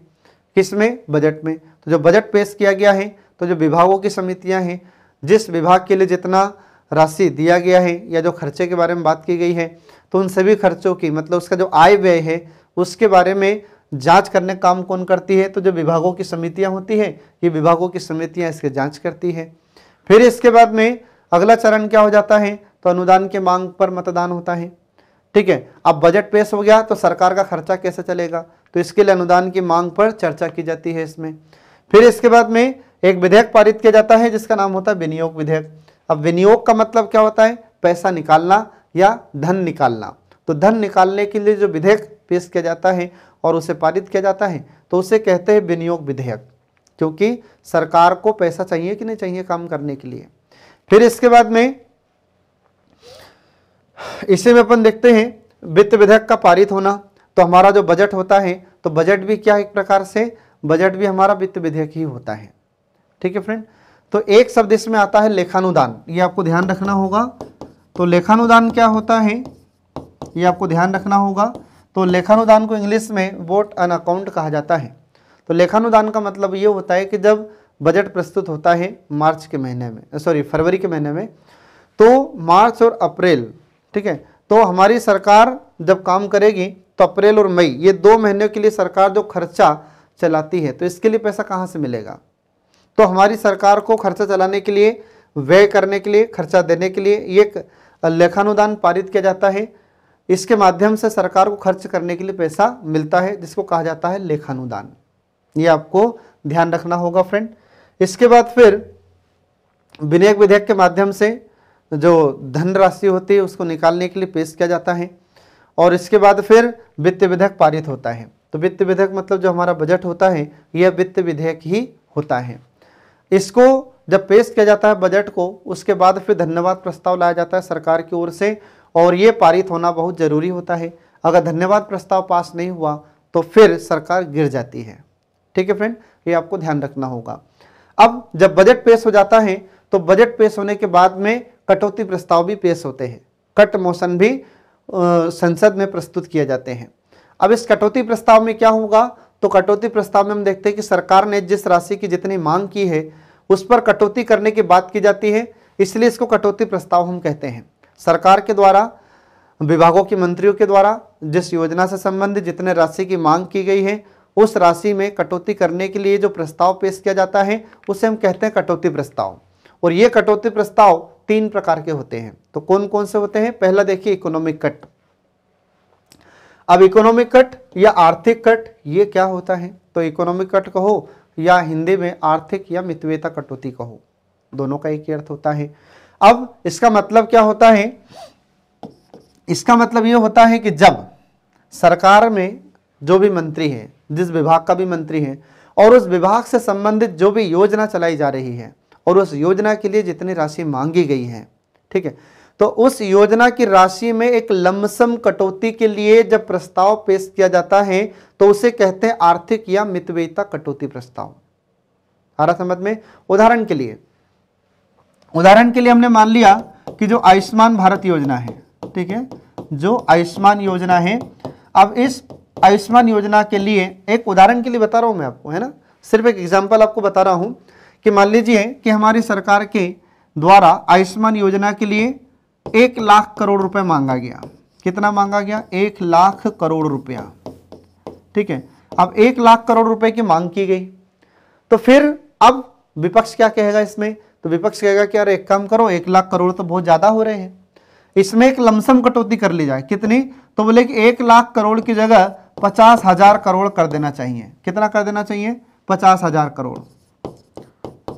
[SPEAKER 1] किसमें, बजट में। तो जो बजट पेश किया गया है तो जो विभागों की समितियां हैं, जिस विभाग के लिए जितना राशि दिया गया है या जो खर्चे के बारे में बात की गई है, तो उन सभी खर्चों की मतलब उसका जो आय व्यय है उसके बारे में जांच करने का काम कौन करती है, तो जो विभागों की समितियां होती हैं, ये विभागों की समितियां इसके जांच करती है। फिर इसके बाद में अगला चरण क्या हो जाता है, तो अनुदान के मांग पर मतदान होता है, ठीक है। अब बजट पेश हो गया तो सरकार का खर्चा कैसे चलेगा, तो इसके लिए अनुदान की मांग पर चर्चा की जाती है इसमें। फिर इसके बाद में एक विधेयक पारित किया जाता है जिसका नाम होता है विनियोग विधेयक। अब विनियोग का मतलब क्या होता है, पैसा निकालना या धन निकालना। तो धन निकालने के लिए जो विधेयक पेश किया जाता है और उसे पारित किया जाता है तो उसे कहते हैं विनियोग विधेयक, क्योंकि सरकार को पैसा चाहिए कि नहीं चाहिए काम करने के लिए। फिर इसके बाद में इसे में अपन देखते हैं वित्त विधेयक का पारित होना। तो हमारा जो बजट होता है तो बजट भी क्या, एक प्रकार से बजट भी हमारा वित्त विधेयक ही होता है, ठीक है फ्रेंड। तो एक शब्द इसमें आता है लेखानुदान, ये आपको ध्यान रखना होगा। तो लेखानुदान क्या होता है ये आपको ध्यान रखना होगा। तो लेखानुदान को इंग्लिश में वोट एन अकाउंट कहा जाता है। तो लेखानुदान का मतलब ये होता है कि जब बजट प्रस्तुत होता है मार्च के महीने में, फरवरी के महीने में, तो मार्च और अप्रैल, ठीक है, तो हमारी सरकार जब काम करेगी तो अप्रैल और मई ये 2 महीने के लिए सरकार जो खर्चा चलाती है, तो इसके लिए पैसा कहाँ से मिलेगा। तो हमारी सरकार को खर्चा चलाने के लिए, व्यय करने के लिए, खर्चा देने के लिए एक लेखानुदान पारित किया जाता है। इसके माध्यम से सरकार को खर्च करने के लिए पैसा मिलता है, जिसको कहा जाता है लेखानुदान। ये आपको ध्यान रखना होगा फ्रेंड। इसके बाद फिर विनियोग विधेयक के माध्यम से जो धनराशि होती है उसको निकालने के लिए पेश किया जाता है और इसके बाद फिर वित्त विधेयक पारित होता है। तो वित्त विधेयक मतलब जो हमारा बजट होता है यह वित्त विधेयक ही होता है। इसको जब पेश किया जाता है बजट को, उसके बाद फिर धन्यवाद प्रस्ताव लाया जाता है सरकार की ओर से और ये पारित होना बहुत ज़रूरी होता है। अगर धन्यवाद प्रस्ताव पास नहीं हुआ तो फिर सरकार गिर जाती है, ठीक है फ्रेंड, ये आपको ध्यान रखना होगा। अब जब बजट पेश हो जाता है तो बजट पेश होने के बाद में कटौती प्रस्ताव भी पेश होते हैं, कट मोशन भी संसद में प्रस्तुत किए जाते हैं। अब इस कटौती प्रस्ताव में क्या होगा, तो कटौती प्रस्ताव में हम देखते हैं कि सरकार ने जिस राशि की जितनी मांग की है उस पर कटौती करने की बात की जाती है, इसलिए इसको कटौती प्रस्ताव हम कहते हैं। सरकार के द्वारा, विभागों के मंत्रियों के द्वारा जिस योजना से संबंधित जितने राशि की मांग की गई है उस राशि में कटौती करने के लिए जो प्रस्ताव पेश किया जाता है उसे हम कहते हैं कटौती प्रस्ताव। और ये कटौती प्रस्ताव 3 प्रकार के होते हैं। तो कौन कौन से होते हैं, पहला देखिए इकोनॉमिक कट। अब इकोनॉमिक कट या आर्थिक कट ये क्या होता है, तो इकोनॉमिक कट कहो या हिंदी में आर्थिक या मितव्ययिता कटौती कहो, दोनों का एक ही अर्थ होता है। अब इसका मतलब क्या होता है इसका मतलब ये होता है कि जब सरकार में जो भी मंत्री है, जिस विभाग का भी मंत्री है, और उस विभाग से संबंधित जो भी योजना चलाई जा रही है और उस योजना के लिए जितनी राशि मांगी गई है, ठीक है, तो उस योजना की राशि में एक लमसम कटौती के लिए जब प्रस्ताव पेश किया जाता है तो उसे कहते हैं आर्थिक या मितव्ययिता कटौती प्रस्ताव। आ रहा समझ में? उदाहरण के लिए हमने मान लिया कि जो आयुष्मान भारत योजना है, ठीक है, जो आयुष्मान योजना है, अब इस आयुष्मान योजना के लिए एक उदाहरण के लिए बता रहा हूं मैं आपको, है ना, सिर्फ एक एग्जांपल आपको बता रहा हूं कि मान लीजिए कि हमारी सरकार के द्वारा आयुष्मान योजना के लिए 1 लाख करोड़ रुपए मांगा गया। कितना मांगा गया? 1 लाख करोड़ रुपया, ठीक है। अब 1 लाख करोड़ रुपए की मांग की गई, तो फिर अब विपक्ष क्या कहेगा इसमें? तो विपक्ष कहेगा कि यार एक काम करो, 1 लाख करोड़ तो बहुत ज्यादा हो रहे हैं, इसमें एक लमसम कटौती कर ली जाए। कितनी? तो बोले कि 1 लाख करोड़ की जगह 50,000 करोड़ कर देना चाहिए। कितना कर देना चाहिए? 50,000 करोड़।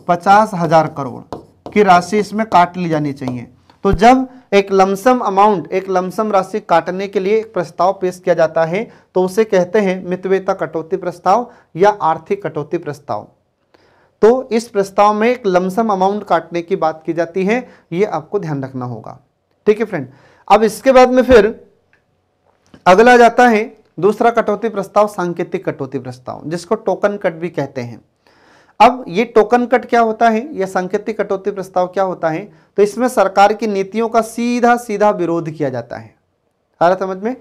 [SPEAKER 1] 50,000 करोड़ की राशि इसमें काट ली जानी चाहिए। तो जब एक लमसम अमाउंट, एक लमसम राशि काटने के लिए एक प्रस्ताव पेश किया जाता है तो उसे कहते हैं मितव्ययिता कटौती प्रस्ताव या आर्थिक कटौती प्रस्ताव। तो इस प्रस्ताव में एक लमसम अमाउंट काटने की बात की जाती है, ये आपको ध्यान रखना होगा, ठीक है फ्रेंड। अब इसके बाद में फिर अगला जाता है दूसरा कटौती प्रस्ताव, सांकेतिक कटौती प्रस्ताव, जिसको टोकन कट भी कहते हैं। अब ये टोकन कट क्या होता है या सांकेतिक कटौती प्रस्ताव क्या होता है? तो इसमें सरकार की नीतियों का सीधा सीधा विरोध किया जाता है। आ रहा समझ में?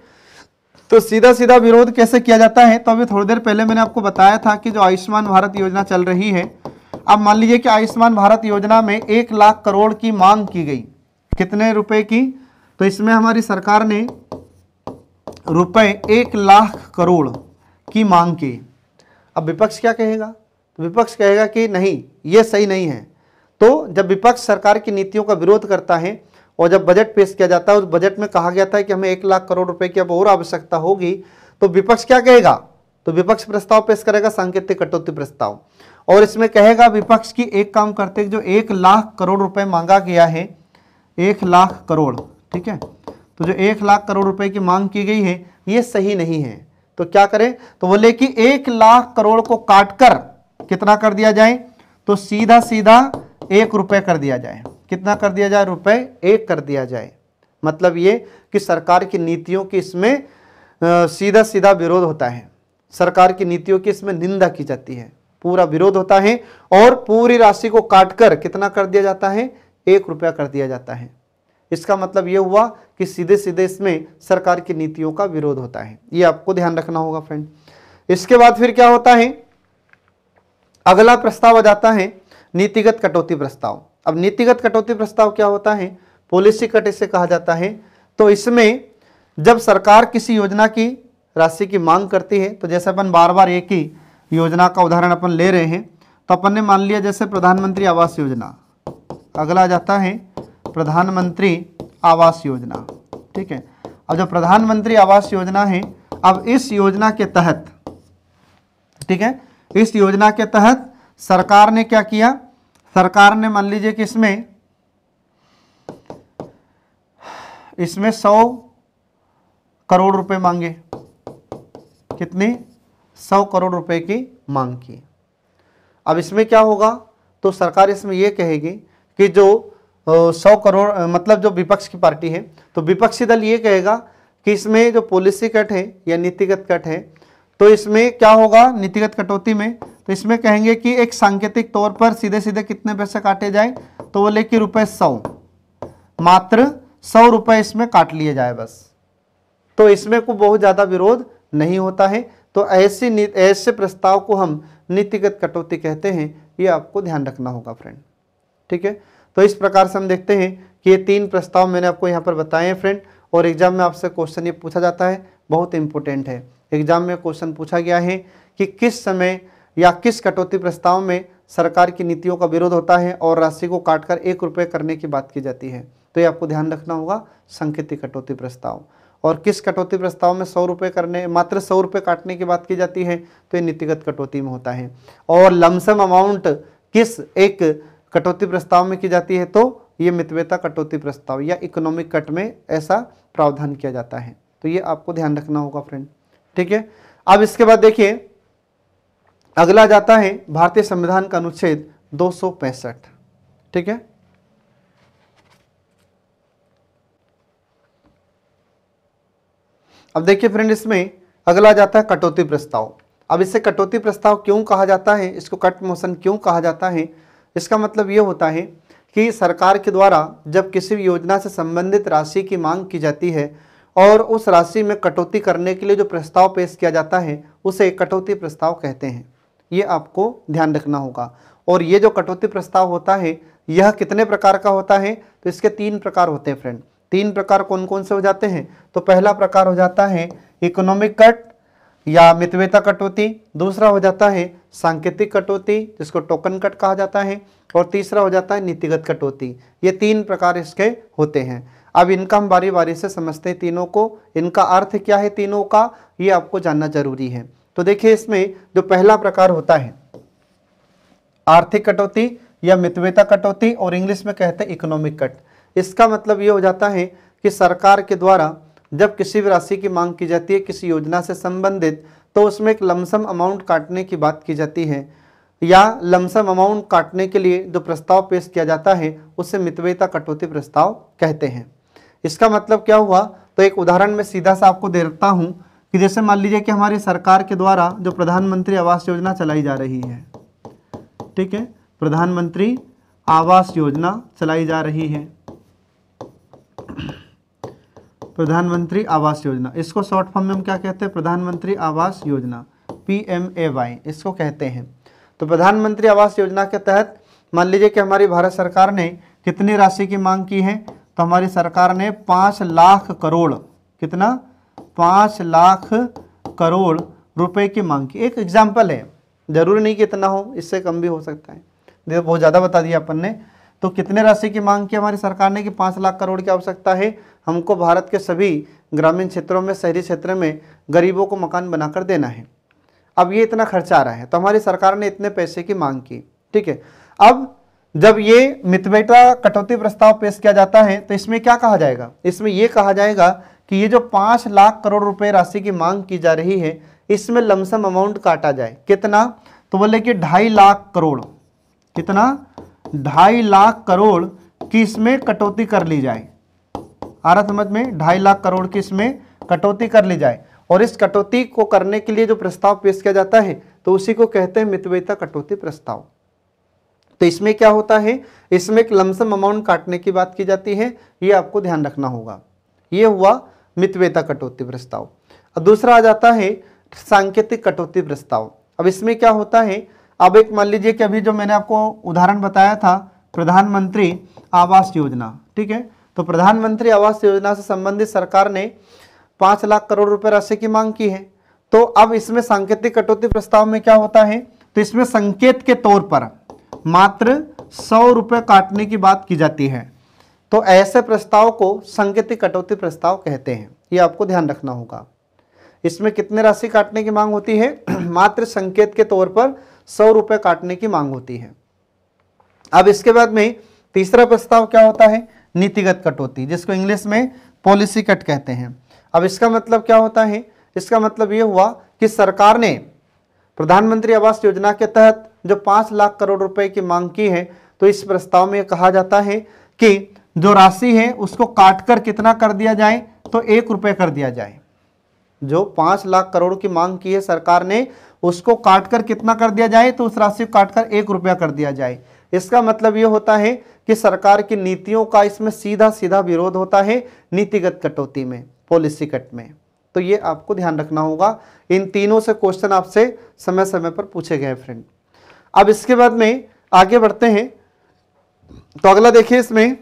[SPEAKER 1] तो सीधा सीधा विरोध कैसे किया जाता है? तो अभी थोड़ी देर पहले मैंने आपको बताया था कि जो आयुष्मान भारत योजना चल रही है, अब मान लीजिए कि आयुष्मान भारत योजना में 1 लाख करोड़ की मांग की गई। कितने रुपए की? तो इसमें हमारी सरकार ने रुपए 1 लाख करोड़ की मांग की। अब विपक्ष क्या कहेगा? तो विपक्ष कहेगा कि नहीं, ये सही नहीं है। तो जब विपक्ष सरकार की नीतियों का विरोध करता है और जब बजट पेश किया जाता है, उस बजट में कहा गया था कि हमें 1 लाख करोड़ रुपए की अब और आवश्यकता होगी, तो विपक्ष क्या कहेगा? तो विपक्ष प्रस्ताव पेश करेगा सांकेतिक कटौती प्रस्ताव, और इसमें कहेगा विपक्ष की एक काम करते, जो 1 लाख करोड़ रुपए मांगा गया है, 1 लाख करोड़, ठीक है, तो जो 1 लाख करोड़ रुपए की मांग की गई है ये सही नहीं है। तो क्या करें? तो बोले कि 1 लाख करोड़ को काटकर कितना कर दिया जाए? तो सीधा सीधा 1 रुपए कर दिया जाए। कितना कर दिया जाए? रुपए 1 कर दिया जाए। मतलब ये कि सरकार की नीतियों की इसमें सीधा सीधा विरोध होता है, सरकार की नीतियों की इसमें निंदा की जाती है, पूरा विरोध होता है और पूरी राशि को काटकर कितना कर दिया जाता है? 1 रुपया कर दिया जाता है। इसका मतलब यह हुआ कि सीधे सीधे इसमें सरकार की नीतियों का विरोध होता है। ये आपको ध्यान रखना होगा फ्रेंड। इसके बाद फिर क्या होता है? अगला प्रस्ताव आ जाता है नीतिगत कटौती प्रस्ताव। अब नीतिगत कटौती प्रस्ताव क्या होता है? पॉलिसी कट इसे कहा जाता है। तो इसमें जब सरकार किसी योजना की राशि की मांग करती है, तो जैसे अपन बार बार एक ही योजना का उदाहरण अपन ले रहे हैं, तो अपन ने मान लिया जैसे प्रधानमंत्री आवास योजना। अगला आ जाता है प्रधानमंत्री आवास योजना, ठीक है। अब जो प्रधानमंत्री आवास योजना है, अब इस योजना के तहत, ठीक है, इस योजना के तहत सरकार ने क्या किया? सरकार ने मान लीजिए कि इसमें 100 करोड़ रुपए मांगे। कितने? 100 करोड़ रुपए की मांग की। अब इसमें क्या होगा? तो सरकार इसमें यह कहेगी कि जो 100 करोड़, मतलब जो विपक्ष की पार्टी है, तो विपक्षी दल ये कहेगा कि इसमें जो पॉलिसी कट है या नीतिगत कट है, तो इसमें क्या होगा? नीतिगत कटौती में तो इसमें कहेंगे कि एक सांकेतिक तौर पर सीधे सीधे कितने पैसे काटे जाए? तो बोले कि रुपए 100, मात्र 100 रुपए इसमें काट लिए जाए बस। तो इसमें को बहुत ज्यादा विरोध नहीं होता है। तो ऐसे प्रस्ताव को हम नीतिगत कटौती कहते हैं। ये आपको ध्यान रखना होगा फ्रेंड, ठीक है। तो इस प्रकार से हम देखते हैं कि ये 3 प्रस्ताव मैंने आपको यहाँ पर बताए हैं फ्रेंड, और एग्जाम में आपसे क्वेश्चन ये पूछा जाता है, बहुत इंपॉर्टेंट है। एग्जाम में क्वेश्चन पूछा गया है कि किस समय या किस कटौती प्रस्ताव में सरकार की नीतियों का विरोध होता है और राशि को काटकर 1 रुपये करने की बात की जाती है। तो ये आपको ध्यान रखना होगा, सांकेतिक कटौती प्रस्ताव। और किस कटौती प्रस्ताव में 100 रुपये करने, मात्र 100 रुपये काटने की बात की जाती है, तो ये नीतिगत कटौती में होता है। और लमसम अमाउंट किस एक कटौती प्रस्ताव में की जाती है? तो ये मितव्ययता कटौती प्रस्ताव या इकोनॉमिक कट में ऐसा प्रावधान किया जाता है। तो ये आपको ध्यान रखना होगा फ्रेंड, ठीक है। अब इसके बाद देखिए अगला जाता है भारतीय संविधान का अनुच्छेद 265, ठीक है। अब देखिए फ्रेंड इसमें अगला जाता है कटौती प्रस्ताव। अब इसे कटौती प्रस्ताव क्यों कहा जाता है, इसको कट मोशन क्यों कहा जाता है, इसका मतलब ये होता है कि सरकार के द्वारा जब किसी भी योजना से संबंधित राशि की मांग की जाती है और उस राशि में कटौती करने के लिए जो प्रस्ताव पेश किया जाता है उसे कटौती प्रस्ताव कहते हैं। ये आपको ध्यान रखना होगा। और ये जो कटौती प्रस्ताव होता है यह कितने प्रकार का होता है, तो इसके 3 प्रकार होते हैं फ्रेंड। 3 प्रकार कौन कौन से हो जाते हैं, तो पहला प्रकार हो जाता है इकोनॉमिक कट या मितव्ययता कटौती, दूसरा हो जाता है सांकेतिक कटौती जिसको टोकन कट कहा जाता है, और तीसरा हो जाता है नीतिगत कटौती। ये 3 प्रकार इसके होते हैं। अब इनका हम बारी बारी से समझते हैं तीनों को, इनका अर्थ क्या है तीनों का, ये आपको जानना जरूरी है। तो देखिए इसमें जो पहला प्रकार होता है आर्थिक कटौती या मितव्ययता कटौती, और इंग्लिश में कहते हैं इकोनॉमिक कट। इसका मतलब ये हो जाता है कि सरकार के द्वारा जब किसी भी राशि की मांग की जाती है किसी योजना से संबंधित, तो उसमें एक लमसम अमाउंट काटने की बात की जाती है, या लमसम अमाउंट काटने के लिए जो प्रस्ताव पेश किया जाता है उसे मितव्ययता कटौती प्रस्ताव कहते हैं। इसका मतलब क्या हुआ, तो एक उदाहरण मैं सीधा सा आपको दे देता हूँ कि जैसे मान लीजिए कि हमारी सरकार के द्वारा जो प्रधानमंत्री आवास योजना चलाई जा रही है, ठीक है, प्रधानमंत्री आवास योजना चलाई जा रही है, प्रधानमंत्री आवास योजना, इसको शॉर्ट फॉर्म में हम क्या कहते हैं, प्रधानमंत्री आवास योजना, PMAY इसको कहते हैं। तो प्रधानमंत्री आवास योजना के तहत मान लीजिए कि हमारी भारत सरकार ने कितनी राशि की मांग की है, तो हमारी सरकार ने 5 लाख करोड़, कितना, 5 लाख करोड़ रुपए की मांग की। एक एग्जाम्पल है, जरूरी नहीं कि इतना हो, इससे कम भी हो सकता है, देखो बहुत ज़्यादा बता दिया अपन ने। तो कितने राशि की मांग की हमारी सरकार ने कि 5 लाख करोड़ की आवश्यकता है, हमको भारत के सभी ग्रामीण क्षेत्रों में, शहरी क्षेत्र में गरीबों को मकान बनाकर देना है। अब ये इतना खर्चा आ रहा है, तो हमारी सरकार ने इतने पैसे की मांग की, ठीक है। अब जब ये मितव्ययता कटौती प्रस्ताव पेश किया जाता है तो इसमें क्या कहा जाएगा, इसमें ये कहा जाएगा कि ये जो 5 लाख करोड़ रुपए राशि की मांग की जा रही है इसमें लमसम अमाउंट काटा जाए, कितना, तो बोले कि 2.5 लाख करोड़, कितना, 2.5 लाख करोड़ की इसमें कटौती कर ली जाए। आ रहा समझ में, 2.5 लाख करोड़ की इसमें कटौती कर ली जाए, और इस कटौती को करने के लिए जो प्रस्ताव पेश किया जाता है तो उसी को कहते हैं मितव्ययता कटौती प्रस्ताव। तो इसमें क्या होता है, इसमें एक लमसम अमाउंट काटने की बात की जाती है, ये आपको ध्यान रखना होगा। ये हुआ मितव्ययता कटौती प्रस्ताव। अब दूसरा आ जाता है सांकेतिक कटौती प्रस्ताव। अब इसमें क्या होता है, अब एक मान लीजिए कि अभी जो मैंने आपको उदाहरण बताया था प्रधानमंत्री आवास योजना, ठीक है, तो प्रधानमंत्री आवास योजना से संबंधित सरकार ने 5 लाख करोड़ रुपए राशि की मांग की है। तो अब इसमें सांकेतिक कटौती प्रस्ताव में क्या होता है, तो इसमें संकेत के तौर पर मात्र 100 रुपए काटने की बात की जाती है। तो ऐसे प्रस्ताव को सांकेतिक कटौती प्रस्ताव कहते हैं, ये आपको ध्यान रखना होगा। इसमें कितने राशि काटने की मांग होती है, मात्र संकेत के तौर पर 100 रुपए काटने की मांग होती है। अब इसके बाद में तीसरा प्रस्ताव क्या होता है, नीतिगत कटौती, जिसको इंग्लिश में पॉलिसी कट कहते हैं। अब इसका मतलब क्या होता है, इसका मतलब ये हुआ कि सरकार ने प्रधानमंत्री आवास योजना के तहत जो 5 लाख करोड़ रुपए की मांग की है, तो इस प्रस्ताव में कहा जाता है कि जो राशि है उसको काटकर कितना कर दिया जाए, तो 1 रुपये कर दिया जाए। जो 5 लाख करोड़ की मांग की है सरकार ने, उसको काटकर कितना कर दिया जाए, तो उस राशि को काटकर 1 रुपया कर दिया जाए। इसका मतलब ये होता है कि सरकार की नीतियों का इसमें सीधा सीधा विरोध होता है नीतिगत कटौती में, पॉलिसी कट में। तो ये आपको ध्यान रखना होगा। इन तीनों से क्वेश्चन आपसे समय समय पर पूछे गए फ्रेंड। अब इसके बाद में आगे बढ़ते हैं, तो अगला देखिए इसमें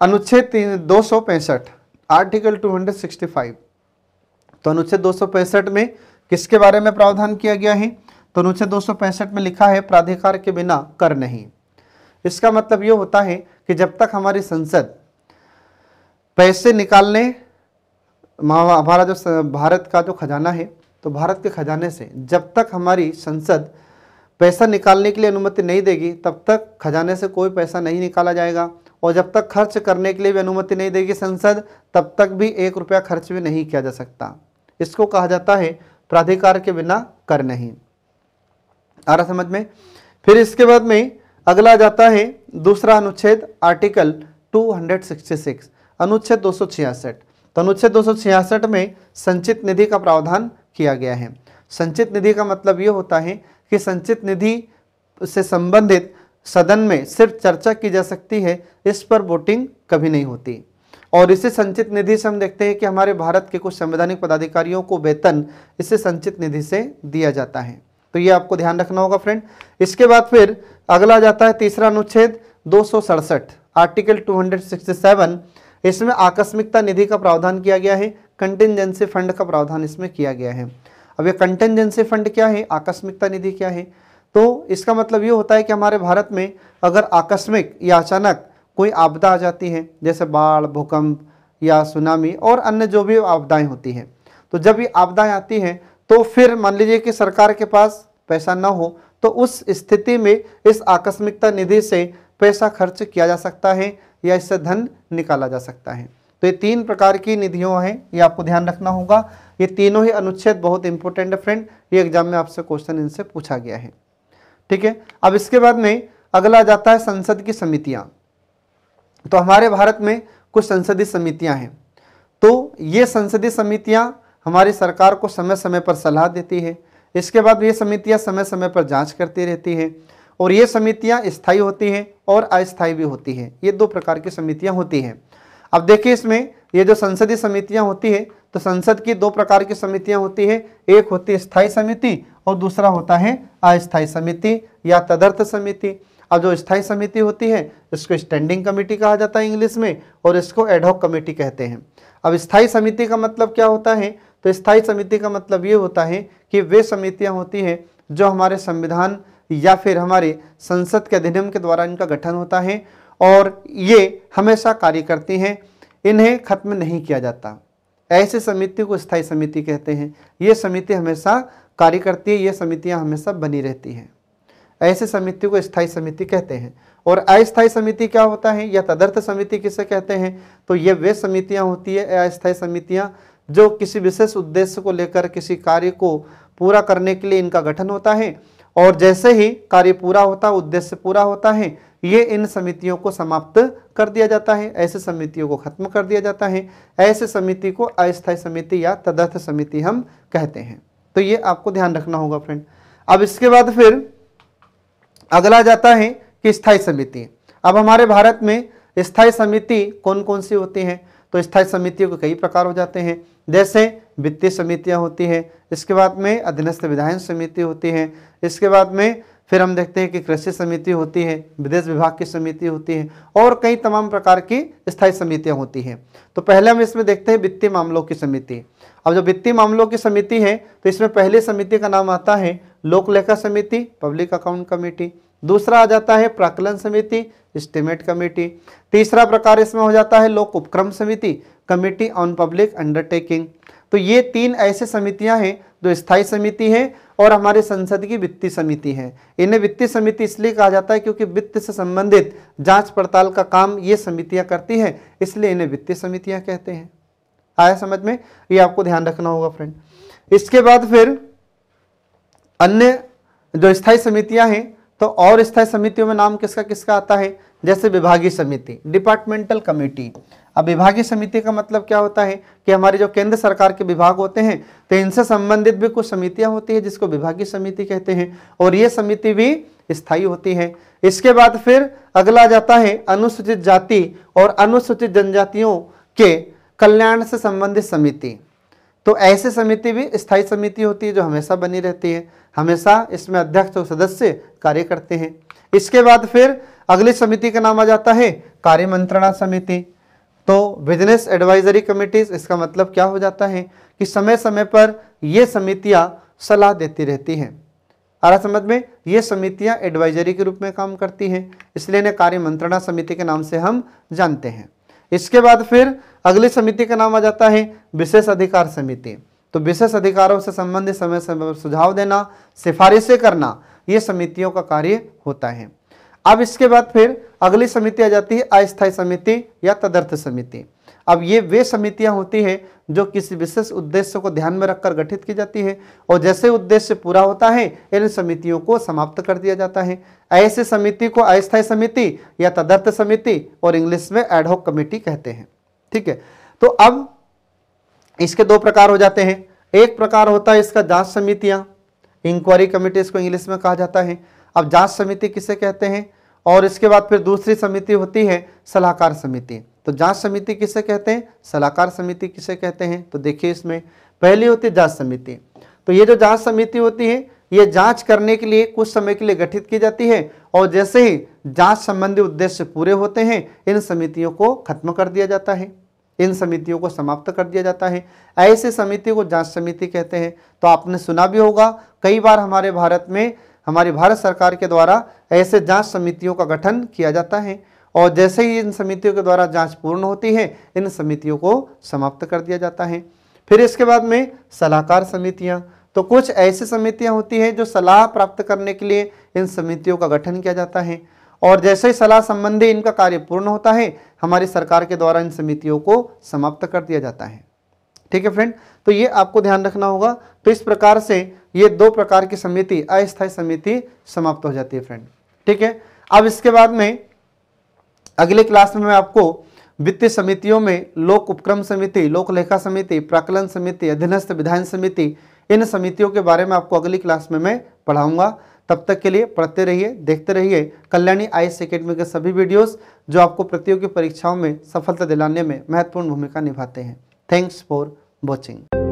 [SPEAKER 1] अनुच्छेद 265 आर्टिकल 265। तो अनुच्छेद 265 में किसके बारे में प्रावधान किया गया है, तो अनुच्छेद 265 में लिखा है प्राधिकार के बिना कर नहीं। इसका मतलब ये होता है कि जब तक हमारी संसद पैसे निकालने, हमारा जो भारत का जो खजाना है, तो भारत के खजाने से जब तक हमारी संसद पैसा निकालने के लिए अनुमति नहीं देगी तब तक खजाने से कोई पैसा नहीं निकाला जाएगा। और जब तक खर्च करने के लिए भी अनुमति नहीं देगी संसद, तब तक भी 1 रुपया खर्च भी नहीं किया जा सकता। इसको कहा जाता है प्राधिकार के बिना कर नहीं। आ रहा समझ में? फिर इसके बाद में अगला जाता है दूसरा अनुच्छेद, आर्टिकल 266, अनुच्छेद 266। तो अनुच्छेद 266 में संचित निधि का प्रावधान किया गया है। संचित निधि का मतलब ये होता है कि संचित निधि से संबंधित सदन में सिर्फ चर्चा की जा सकती है, इस पर वोटिंग कभी नहीं होती। और इसी संचित निधि से हम देखते हैं कि हमारे भारत के कुछ संवैधानिक पदाधिकारियों को वेतन इसे संचित निधि से दिया जाता है। तो ये आपको ध्यान रखना होगा फ्रेंड। इसके बाद फिर अगला जाता है तीसरा अनुच्छेद 267, आर्टिकल 267। इसमें आकस्मिकता निधि का प्रावधान किया गया है, कंटिजेंसी फंड का प्रावधान इसमें किया गया है। अब ये कंटिजेंसी फंड क्या है, आकस्मिकता निधि क्या है? तो इसका मतलब ये होता है कि हमारे भारत में अगर आकस्मिक या अचानक कोई आपदा आ जाती है, जैसे बाढ़, भूकंप या सुनामी और अन्य जो भी आपदाएं होती हैं, तो जब ये आपदाएं आती हैं तो फिर मान लीजिए कि सरकार के पास पैसा ना हो, तो उस स्थिति में इस आकस्मिकता निधि से पैसा खर्च किया जा सकता है या इससे धन निकाला जा सकता है। तो ये 3 प्रकार की निधियों हैं, ये आपको ध्यान रखना होगा। ये तीनों ही अनुच्छेद बहुत इंपॉर्टेंट है फ्रेंड, ये एग्जाम में आपसे क्वेश्चन इनसे पूछा गया है। ठीक है, अब इसके बाद में अगला जाता है संसद की समितियां। तो हमारे भारत में कुछ संसदीय समितियां हैं। तो ये संसदीय समितियां हमारी सरकार को समय समय पर सलाह देती है। इसके बाद ये समितियां समय समय पर जांच करती रहती हैं और ये समितियां स्थायी होती हैं और अस्थायी भी होती हैं। ये 2 प्रकार की समितियां होती हैं। अब देखिए इसमें ये जो संसदीय समितियां होती है, तो संसद की 2 प्रकार की समितियां होती है। एक होती है स्थायी समिति और दूसरा होता है अस्थायी समिति या तदर्थ समिति। अब जो स्थायी समिति होती है इसको स्टैंडिंग कमेटी कहा जाता है इंग्लिश में, और इसको एडहॉक कमेटी कहते हैं। अब स्थायी समिति का मतलब क्या होता है? तो स्थायी समिति का मतलब ये होता है कि वे समितियां होती हैं जो हमारे संविधान या फिर हमारे संसद के अधिनियम के द्वारा इनका गठन होता है और ये हमेशा कार्य करती हैं, इन्हें खत्म नहीं किया जाता। ऐसे समिति को स्थायी समिति कहते हैं। ये समिति हमेशा कार्य करती है, ये समितियां हमेशा बनी रहती हैं। ऐसे समिति को स्थायी समिति कहते हैं। और अस्थायी समिति क्या होता है या तदर्थ समिति किसे कहते हैं? तो ये वे समितियां होती है, अस्थायी समितियां, जो किसी विशेष उद्देश्य को लेकर किसी कार्य को पूरा करने के लिए इनका गठन होता है, और जैसे ही कार्य पूरा होता है, उद्देश्य पूरा होता है, ये इन समितियों को समाप्त कर दिया जाता है, ऐसे समितियों को खत्म कर दिया जाता है। ऐसे समिति को अस्थायी समिति या तदर्थ समिति हम कहते हैं। तो ये आपको ध्यान रखना होगा फ्रेंड। अब इसके बाद फिर अगला जाता है कि स्थायी समिति। अब हमारे भारत में स्थायी समिति कौन कौन सी होती हैं? तो स्थायी समितियों के कई प्रकार हो जाते हैं, जैसे वित्तीय समितियां होती हैं, इसके बाद में अधीनस्थ विधायन समिति होती है, इसके बाद में फिर हम देखते हैं कि कृषि समिति होती है, विदेश विभाग की समिति होती है और कई तमाम प्रकार की स्थायी समितियां होती हैं। तो पहले हम इसमें देखते हैं वित्तीय मामलों की समिति। अब जो वित्तीय मामलों की समिति है, तो इसमें पहली समिति का नाम आता है लोक लेखा समिति, पब्लिक अकाउंट कमेटी। दूसरा आ जाता है प्राक्कलन समिति, एस्टीमेट कमेटी। तीसरा प्रकार इसमें हो जाता है लोक उपक्रम समिति, कमेटी ऑन पब्लिक अंडरटेकिंग। तो ये 3 ऐसी समितियां हैं जो स्थायी समिति है और हमारे संसद की वित्तीय समिति है। इन्हें वित्तीय समिति इसलिए कहा जाता है क्योंकि वित्त से संबंधित जांच पड़ताल का काम ये समितियां करती हैं, इसलिए इन्हें वित्तीय समितियां कहते हैं। आया समझ में? ये आपको ध्यान रखना होगा फ्रेंड। इसके बाद फिर अन्य जो स्थायी समितियां हैं, तो और स्थायी समितियों में नाम किसका किसका आता है? जैसे विभागीय समिति, डिपार्टमेंटल कमेटी। अब विभागीय समिति का मतलब क्या होता है कि हमारे जो केंद्र सरकार के विभाग होते हैं, तो इनसे संबंधित भी कुछ समितियां होती है जिसको विभागीय समिति कहते हैं, और ये समिति भी स्थायी होती है। इसके बाद फिर अगला जाता है अनुसूचित जाति और अनुसूचित जनजातियों के कल्याण से संबंधित समिति। तो ऐसी समिति भी स्थायी समिति होती है जो हमेशा बनी रहती है, हमेशा इसमें अध्यक्ष और सदस्य कार्य करते हैं। इसके बाद फिर अगली समिति का नाम आ जाता है कार्य मंत्रणा समिति। तो बिजनेस एडवाइजरी कमिटीज, इसका मतलब क्या हो जाता है कि समय समय पर ये समितियां सलाह देती रहती हैं। आ रहा समझ में? ये समितियां एडवाइजरी के रूप में काम करती हैं, इसलिए इन्हें कार्य मंत्रणा समिति के नाम से हम जानते हैं। इसके बाद फिर अगली समिति का नाम आ जाता है विशेष अधिकार समिति। तो विशेष अधिकारों से संबंधित समय समय पर सुझाव देना, सिफारिशें करना, ये समितियों का कार्य होता है। अब इसके बाद फिर अगली समिति आ जाती है अस्थायी समिति या तदर्थ समिति। अब ये वे समितियां होती हैं जो किसी विशेष उद्देश्य को ध्यान में रखकर गठित की जाती है और जैसे उद्देश्य पूरा होता है इन समितियों को समाप्त कर दिया जाता है। ऐसे समिति को अस्थायी समिति या तदर्थ समिति और इंग्लिश में एडहॉक कमेटी कहते हैं। ठीक है, तो अब इसके दो प्रकार हो जाते हैं। एक प्रकार होता है इसका जांच समितियां, इंक्वायरी कमेटी इसको इंग्लिश में कहा जाता है। अब जांच समिति किसे कहते हैं, और इसके बाद फिर दूसरी समिति होती है सलाहकार समिति। तो जांच समिति किसे कहते हैं, सलाहकार समिति किसे कहते हैं, तो देखिए इसमें पहली होती है जांच समिति। तो ये जो जांच समिति होती है ये जांच करने के लिए कुछ समय के लिए गठित की जाती है और जैसे ही जांच संबंधी उद्देश्य पूरे होते हैं इन समितियों को खत्म कर दिया जाता है, इन समितियों को समाप्त कर दिया जाता है। ऐसे समिति को जांच समिति कहते हैं। तो आपने सुना भी होगा कई बार हमारे भारत में हमारी भारत सरकार के द्वारा ऐसे जांच समितियों का गठन किया जाता है और जैसे ही इन समितियों के द्वारा जांच पूर्ण होती है इन समितियों को समाप्त कर दिया जाता है। फिर इसके बाद में सलाहकार समितियां, तो कुछ ऐसी समितियां होती हैं जो सलाह प्राप्त करने के लिए इन समितियों का गठन किया जाता है और जैसे ही सलाह संबंधी इनका कार्य पूर्ण होता है हमारी सरकार के द्वारा इन समितियों को समाप्त कर दिया जाता है। ठीक है फ्रेंड, तो ये आपको ध्यान रखना होगा। तो इस प्रकार से ये दो प्रकार की समिति अस्थायी समिति समाप्त हो जाती है फ्रेंड। ठीक है, अब इसके बाद में अगले क्लास में मैं आपको वित्तीय समितियों में लोक उपक्रम समिति, लोक लेखा समिति, प्राक्कलन समिति, अधीनस्थ विधायन समिति, इन समितियों के बारे में आपको अगली क्लास में मैं पढ़ाऊंगा। तब तक के लिए पढ़ते रहिए, देखते रहिए कल्याणी IAS एकेडमी के सभी वीडियोस जो आपको प्रतियोगी परीक्षाओं में सफलता दिलाने में महत्वपूर्ण भूमिका निभाते हैं। Thanks for watching.